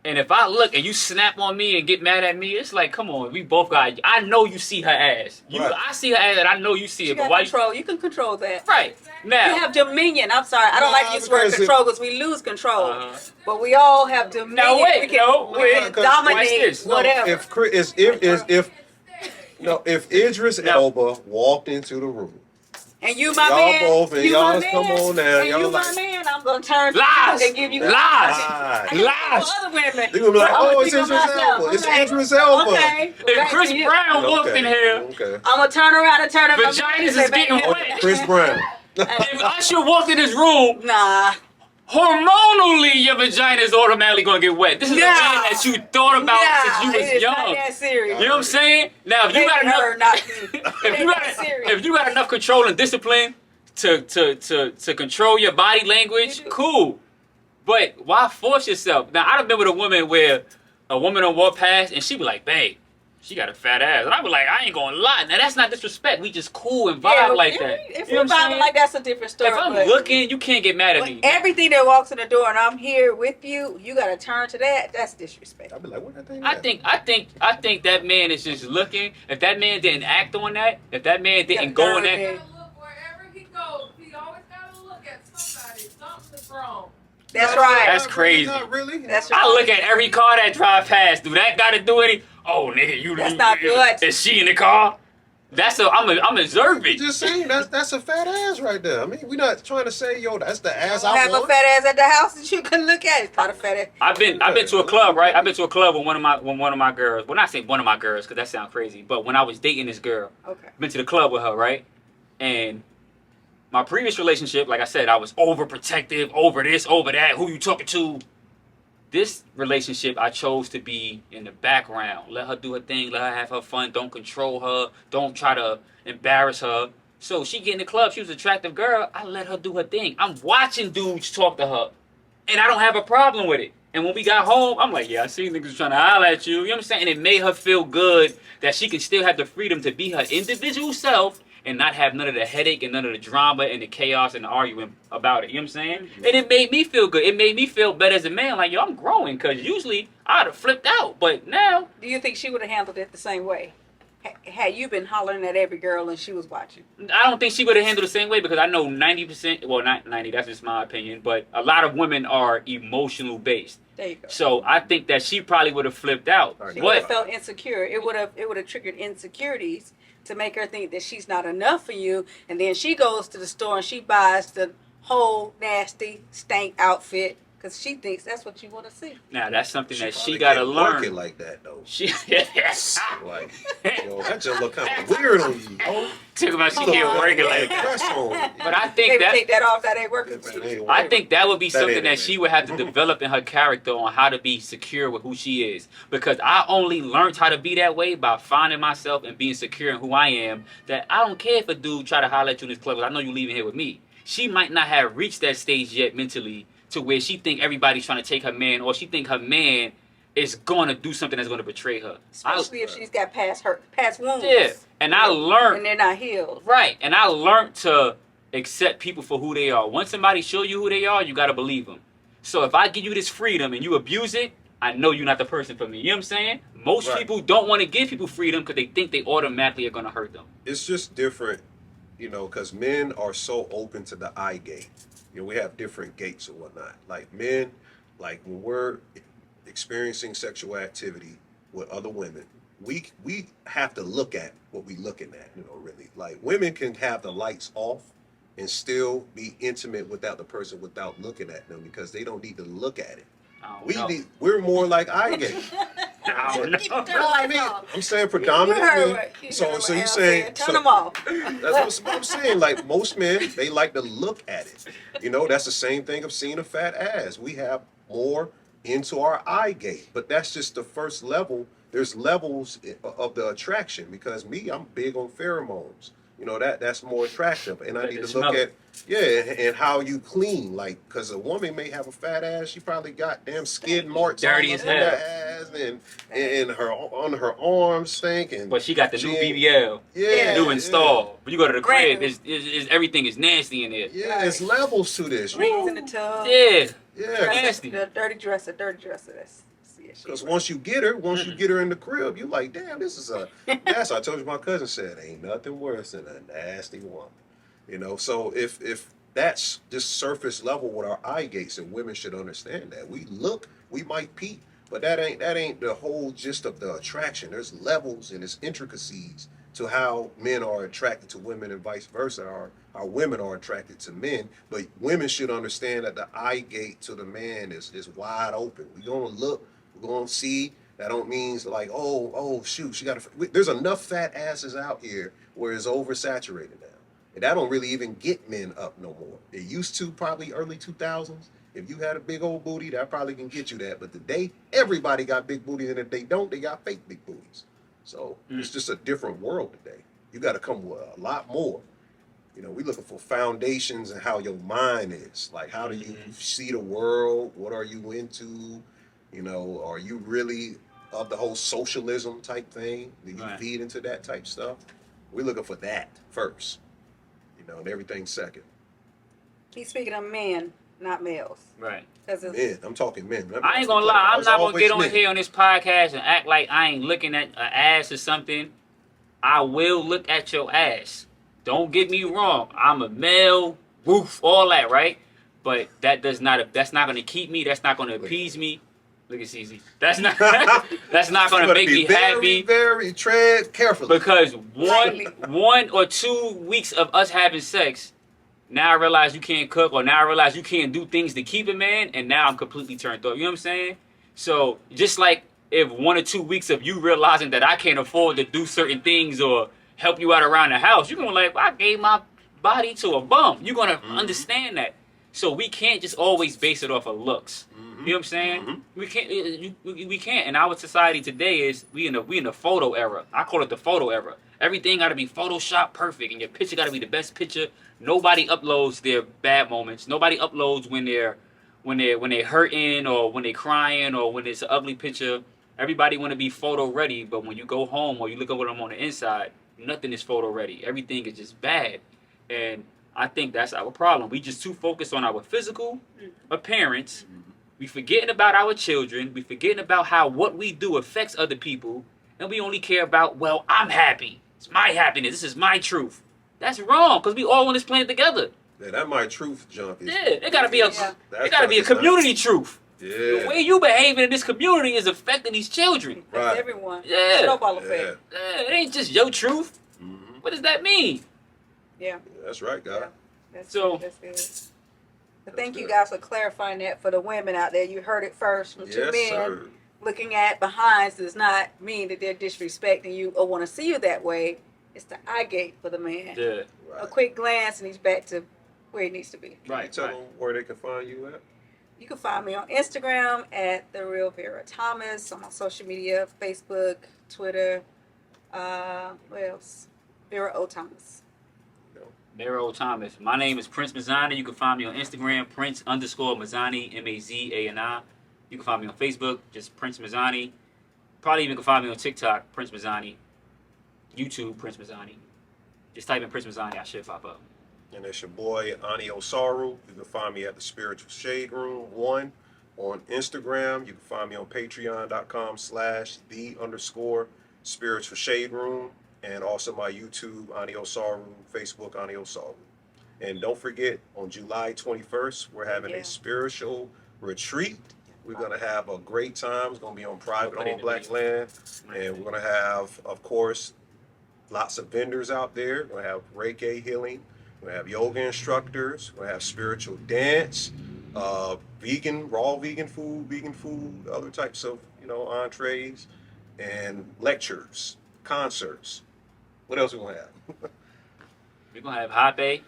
And if I look and you snap on me and get mad at me, it's like, come on, we both got. I know you see her ass. Right. I see her ass, and I know you see it. But why you can control that. Right now, you have dominion. I'm sorry, I don't like to use the word control because we lose control. But we all have dominion. No, wait, we can dominate whatever. If Idris Elba walked into the room, and you my man, both, and y'all come on now, and y'all you like, my man, I'm gonna turn lies, and give you lies. Other women. They're gonna be like, oh, it's Idris Elba. It's Idris Elba. Okay. If Chris Brown walked in here, I'm gonna turn around and turn vaginas is getting wet. Chris Brown. If Usher walked in this room, nah. hormonally your vagina is automatically gonna get wet. This is a man that you thought about since you was it's young. not that serious. You know what I'm saying? Now, if you got enough, if you got enough control and discipline to control your body language, cool. But why force yourself? Now, I done been with a woman where a woman will walk past and she be like, "Babe, she got a fat ass," and I be like, "I ain't gonna lie." Now that's not disrespect. We just cool and vibe like that. If you know we vibe like that's a different story. If I'm but looking, you can't get mad at me. Everything that walks in the door and I'm here with you, you gotta turn to that. That's disrespect. I'll be like, what that thing? I think that man is just looking. If that man didn't act on that, if that man didn't go on that, Look wherever he goes. He always gotta look at somebody. Something's wrong. That's right. That's crazy. Not really. That's right. I look at every car that drive past. Do that got to do any? Oh, nigga, That's not good. Is she in the car? I'm observant. You just saying that's a fat ass right there. I mean, we're not trying to say, yo, that's the ass I I have want. a fat ass at the house that you can look at. It's not a fat ass. I've been to a club, right? I've been to a club with one of my girls. Well, not say one of my girls because that sounds crazy, but when I was dating this girl, Okay. been to the club with her, right? And my previous relationship, like I said, I was overprotective, over this, over that. Who you talking to? This relationship, I chose to be in the background. Let her do her thing. Let her have her fun. Don't control her. Don't try to embarrass her. So she get in the club. She was an attractive girl. I let her do her thing. I'm watching dudes talk to her. And I don't have a problem with it. And when we got home, I'm like, yeah, I see niggas trying to holler at you. You know what I'm saying? And it made her feel good that she can still have the freedom to be her individual self and not have none of the headache and none of the drama and the chaos and the arguing about it. You know what I'm saying? And it made me feel good. It made me feel better as a man. Like, yo, I'm growing. Because usually I'd have flipped out. But now... Do you think she would have handled it the same way? Had you been hollering at every girl and she was watching? I don't think she would have handled it the same way because I know 90%... Well, not 90. That's just my opinion. But a lot of women are emotional based. There you go. So I think that she probably would have flipped out. She would have felt insecure. It would have triggered insecurities to make her think that she's not enough for you, and then she goes to the store and she buys the whole nasty stank outfit because she thinks that's what you want to see. Now that's something that she probably gotta can't learn. work it like that though. She Like, yo, that just look kind of weird on you. Oh, talk about she can't work it like that. press on you. But I think Maybe that take that off. That ain't working. That ain't I working. think that would be That something ain't that it. she would have to develop in her character on how to be secure with who she is. Because I only learned how to be that way by finding myself and being secure in who I am. That I don't care if a dude try to holler at you in this club. I know you leaving here with me. She might not have reached that stage yet mentally to where she think everybody's trying to take her man, or she think her man is going to do something that's going to betray her. Especially if she's got past wounds. Yeah, and I learned. And they're not healed. Right, and I learned to accept people for who they are. Once somebody show you who they are, you gotta believe them. So if I give you this freedom and you abuse it, I know you're not the person for me. You know what I'm saying? Most Right. people don't want to give people freedom because they think they automatically are gonna hurt them. It's just different, you know, because men are so open to the eye gate. You know, we have different gates or whatnot. Like men, like when we're experiencing sexual activity with other women, we have to look at what we looking at, you know, really. Like women can have the lights off and still be intimate without the person without looking at them because they don't need to look at it. I don't know. We're more like eye gate. I don't know. Turn the lights off. I'm saying You heard predominantly. what you So heard so what you Al saying said. Turn so- them off. That's what I'm saying. Like most men, they like to look at it. You know, that's the same thing of seeing a fat ass. We have more into our eye gate, but that's just the first level. There's levels of the attraction because me, I'm big on pheromones. You know, that's more attractive, and I Like need the to look smell. at and how you clean. Like, because a woman may have a fat ass, she probably got damn skid marks Dirty all as over hell. her ass and her on her arms stink and But she got the new ain't- BBL, yeah, new install. When you go to the crib, Brand it's everything is nasty in there. Yeah, it's levels to this. Rings in the tub. Yeah, Yeah, nasty. The dirty dresser. That's because once you get her in the crib, you like, damn, this is a. That's I told you. My cousin said, ain't nothing worse than a nasty woman. You know, so if that's just surface level with our eye gates, and women should understand that we look, we might peek, but that ain't the whole gist of the attraction. There's levels and there's intricacies to how men are attracted to women and vice versa. How women are attracted to men, but women should understand that the eye gate to the man is wide open. We're gonna look, we're gonna see. That don't mean like, oh shoot, she got there's enough fat asses out here where it's oversaturated now. And that don't really even get men up no more. It used to probably early 2000s, If you had a big old booty, that probably can get you that. But today, everybody got big booty, and if they don't, they got fake big booties. So it's just a different world today. You got to come with a lot more. You know, we're looking for foundations and how your mind is. Like, how do you see the world? What are you into? You know, are you really of the whole socialism type thing? Do you feed into that type stuff? We're looking for that first. You know, and everything second. He's speaking of men, not males. Right. Men, I'm talking men. I ain't gonna lie, I'm not gonna get on here on this podcast and act like I ain't looking at an ass or something. I will look at your ass. Don't get me wrong. I'm a male, woof, all that, right? But that's not gonna keep me. That's not gonna appease me. Look at CZ. That's not gonna make me happy. Very tread carefully. Because one or 2 weeks of us having sex, now I realize you can't cook, or now I realize you can't do things to keep a man, and now I'm completely turned off. You know what I'm saying? So just like if 1 or 2 weeks of you realizing that I can't afford to do certain things or help you out around the house, you're gonna like, well, I gave my body to a bum. You're gonna understand that. So we can't just always base it off of looks. You know what I'm saying? We can't. We can't. And our society today is we in the photo era. I call it the photo era. Everything got to be Photoshop perfect, and your picture got to be the best picture. Nobody uploads their bad moments. Nobody uploads when they're hurting, or when they're crying, or when it's an ugly picture. Everybody want to be photo ready, but when you go home or you look over them on the inside, nothing is photo ready. Everything is just bad, and I think that's our problem. We just too focused on our physical appearance. We forgetting about our children. We forgetting about how what we do affects other people, and we only care about, well, I'm happy. It's my happiness. This is my truth. That's wrong, because we all on this planet together. Yeah, that my truth junk is. Yeah, it gotta be a community truth. Yeah. The way you behaving in this community is affecting these children. That's everyone. Yeah. Snowball effect. Yeah, it ain't just your truth. What does that mean? Yeah. That's right, guy. Yeah. That's So- good. That's good. But thank you guys for clarifying that for the women out there. You heard it first from two men. Sir. Looking at behinds does not mean that they're disrespecting you or want to see you that way. It's the eye gate for the man. Yeah. Right. A quick glance and he's back to where he needs to be. Can you tell them where they can find you at? You can find me on Instagram at The Real Vera Thomas. I'm on social media, Facebook, Twitter. What else? Vera O. Thomas. Mero Thomas. My name is Prince Mazzani. You can find me on Instagram, Prince_Mazzani, Mazani. You can find me on Facebook, just Prince Mazzani. Probably even can find me on TikTok, Prince Mazzani. YouTube, Prince Mazzani. Just type in Prince Mazzani, I should pop up. And it's your boy, Ani Osaru. You can find me at the Spiritual Shade Room 1 on Instagram. You can find me on patreon.com/the_spiritual shade room. And also my YouTube, Ani Osaru, Facebook, Ani Osaru. And don't forget, on July 21st, we're having a spiritual retreat. We're going to have a great time. It's going to be on private on black land. And we're going to have, of course, lots of vendors out there. We're going to have Reiki healing. We're going to have yoga instructors. We're going to have spiritual dance, vegan, raw vegan food, other types of, entrees, and lectures, concerts. What else are we going to have? We're going to have Hape.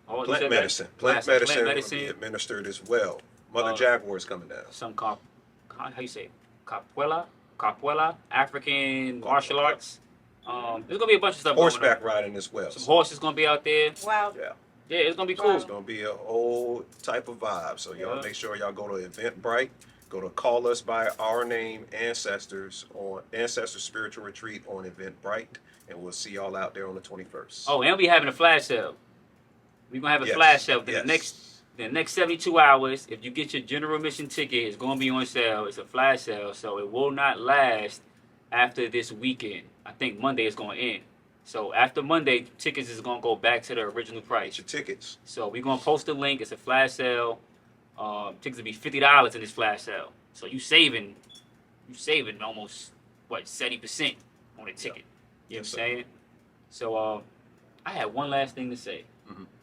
Plant medicine. Plant medicine will be administered as well. Mother Jaguar is coming down. Some how you say it? Capoeira, African martial arts. There's going to be a bunch of stuff Horseback riding as well. Some horses going to be out there. Wow. Yeah. Yeah, it's going to be cool. It's going to be a whole type of vibe. So y'all make sure y'all go to Eventbrite. Go to Call Us By Our Name Ancestors on Ancestor Spiritual Retreat on Eventbrite. And we'll see y'all out there on the 21st. Oh, and we'll be having a flash sale. We're going to have a flash sale the next 72 hours. If you get your general admission ticket, it's going to be on sale. It's a flash sale, so it will not last after this weekend. I think Monday is going to end. So after Monday, tickets is going to go back to the original price. Get your tickets. So we're going to post a link. It's a flash sale. Tickets will be $50 in this flash sale. So you saving almost, 70% on the ticket. You know what I'm saying? So I had one last thing to say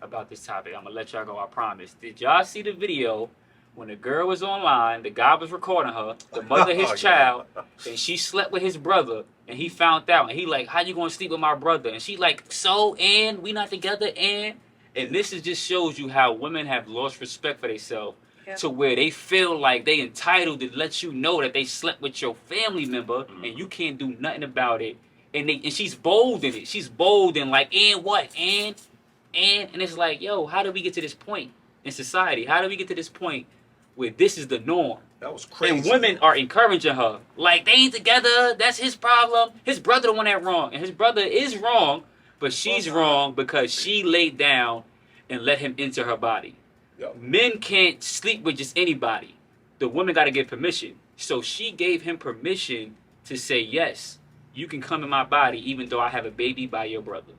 about this topic. I'm going to let y'all go, I promise. Did y'all see the video when the girl was online, the guy was recording her, the mother of his child, and she slept with his brother, and he found out, and he like, how you going to sleep with my brother? And she like, so, and we not together, and this is just shows you how women have lost respect for themselves Yeah. to where they feel like they entitled to let you know that they slept with your family member and you can't do nothing about it. And she's bold in it. She's bold and like, and what? And it's like, yo, how did we get to this point in society? How did we get to this point where this is the norm? That was crazy. And women are encouraging her. Like, they ain't together. That's his problem. His brother the one that wrong. And his brother is wrong, but she's wrong because she laid down and let him into her body. Yep. Men can't sleep with just anybody. The woman got to get permission. So she gave him permission to say, yes, you can come in my body even though I have a baby by your brother.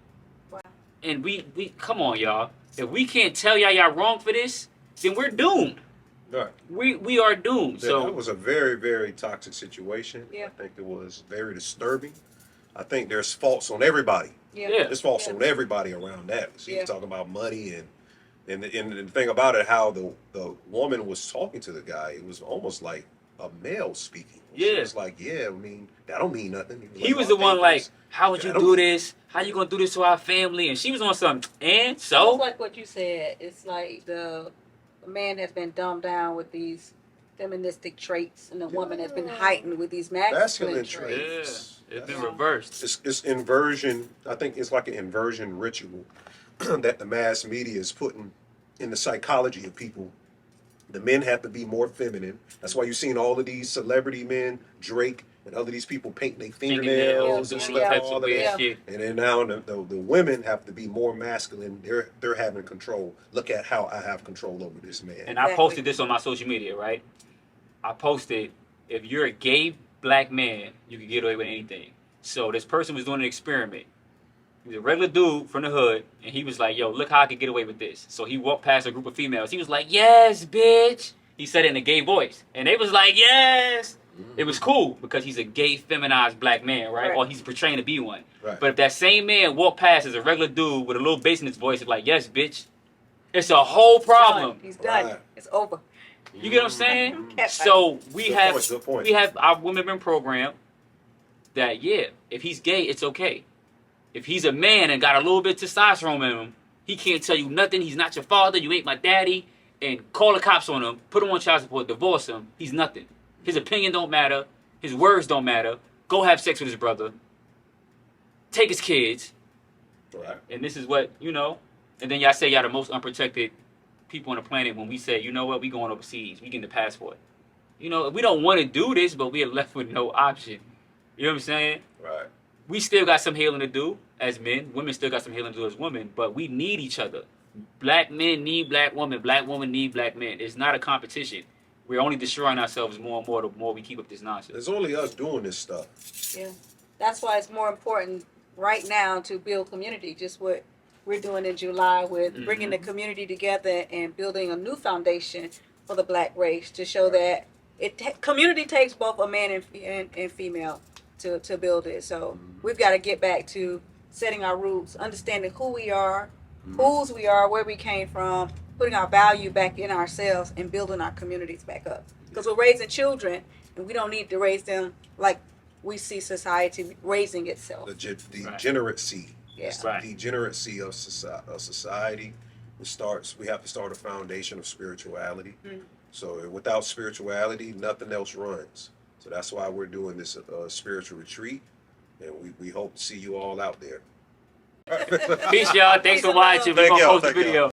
Wow. And we come on, y'all. If we can't tell y'all wrong for this, then we're doomed. Right. We are doomed. That So was a very, very toxic situation. Yeah. I think it was very disturbing. I think there's faults on everybody. Yeah. Yeah. There's faults on everybody around that. She Yeah. was talking about money and the thing about it, how the woman was talking to the guy, it was almost like a male speaking. She Yeah. was like, yeah, I mean, that don't mean nothing. he was "Well, the one I like, think how would you do this? How you gonna do this to our family? And she was on something. And So so like what you said, it's like the man has been dumbed down with these feministic traits, and the woman has been heightened with these masculine masculine traits. yeah, it's been Yeah. reversed. it's inversion. I think it's like an inversion ritual that the mass media is putting in the psychology of people. The men have to be more feminine. That's why you've seen all of these celebrity men, Drake, and other these people painting their fingernails and Yeah. stuff, Yeah. types all of of weird that. shit. And then now the women have to be more masculine. They're having control. Look at how I have control over this man. And I Exactly. posted this on my social media, right? I posted, if you're a gay black man, you can get away with anything. So this person was doing an experiment. He was a regular dude from the hood, and he was like, yo, look how I could get away with this. So he walked past a group of females. He was like, yes, bitch. He said it in a gay voice. And they was like, yes. It was cool because he's a gay, feminized black man, right? Right. Or he's portraying to be one. Right. But if that same man walked past as a regular dude with a little bass in his voice, it's like, yes, bitch. It's a whole problem. He's done. Right. It's over. You get what I'm saying? Mhm. So we Good have point, good point. we have our women in program that if he's gay, it's okay. If he's a man and got a little bit of testosterone in him, he can't tell you nothing. He's not your father. You ain't my daddy. And call the cops on him, put him on child support, divorce him. He's nothing. His opinion don't matter. His words don't matter. Go have sex with his brother. Take his kids. Right. And this is what, and then y'all say y'all the most unprotected people on the planet when we say, you know what, we going overseas. We getting the passport. We don't want to do this, but we are left with no option. You know what I'm saying? Right. We still got some healing to do as men. Women still got some healing to do as women, but we need each other. Black men need black women. Black women need black men. It's not a competition. We're only destroying ourselves more and more the more we keep up this nonsense. There's only us doing this stuff. Yeah. That's why it's more important right now to build community. Just what we're doing in July with bringing the community together and building a new foundation for the black race to show that community takes both a man and female to build it. So we've got to get back to setting our roots, understanding who we are, whose we are, where we came from, putting our value back in ourselves and building our communities back up. Because we're raising children and we don't need to raise them like we see society raising itself. The Right. degeneracy. Yeah. It's the Right. degeneracy of society. We have to start a foundation of spirituality. So without spirituality, nothing else runs. So that's why we're doing this spiritual retreat, and we hope to see you all out there. Peace, y'all. Thanks for watching. We're Thank going to y'all. post the Thank y'all. video.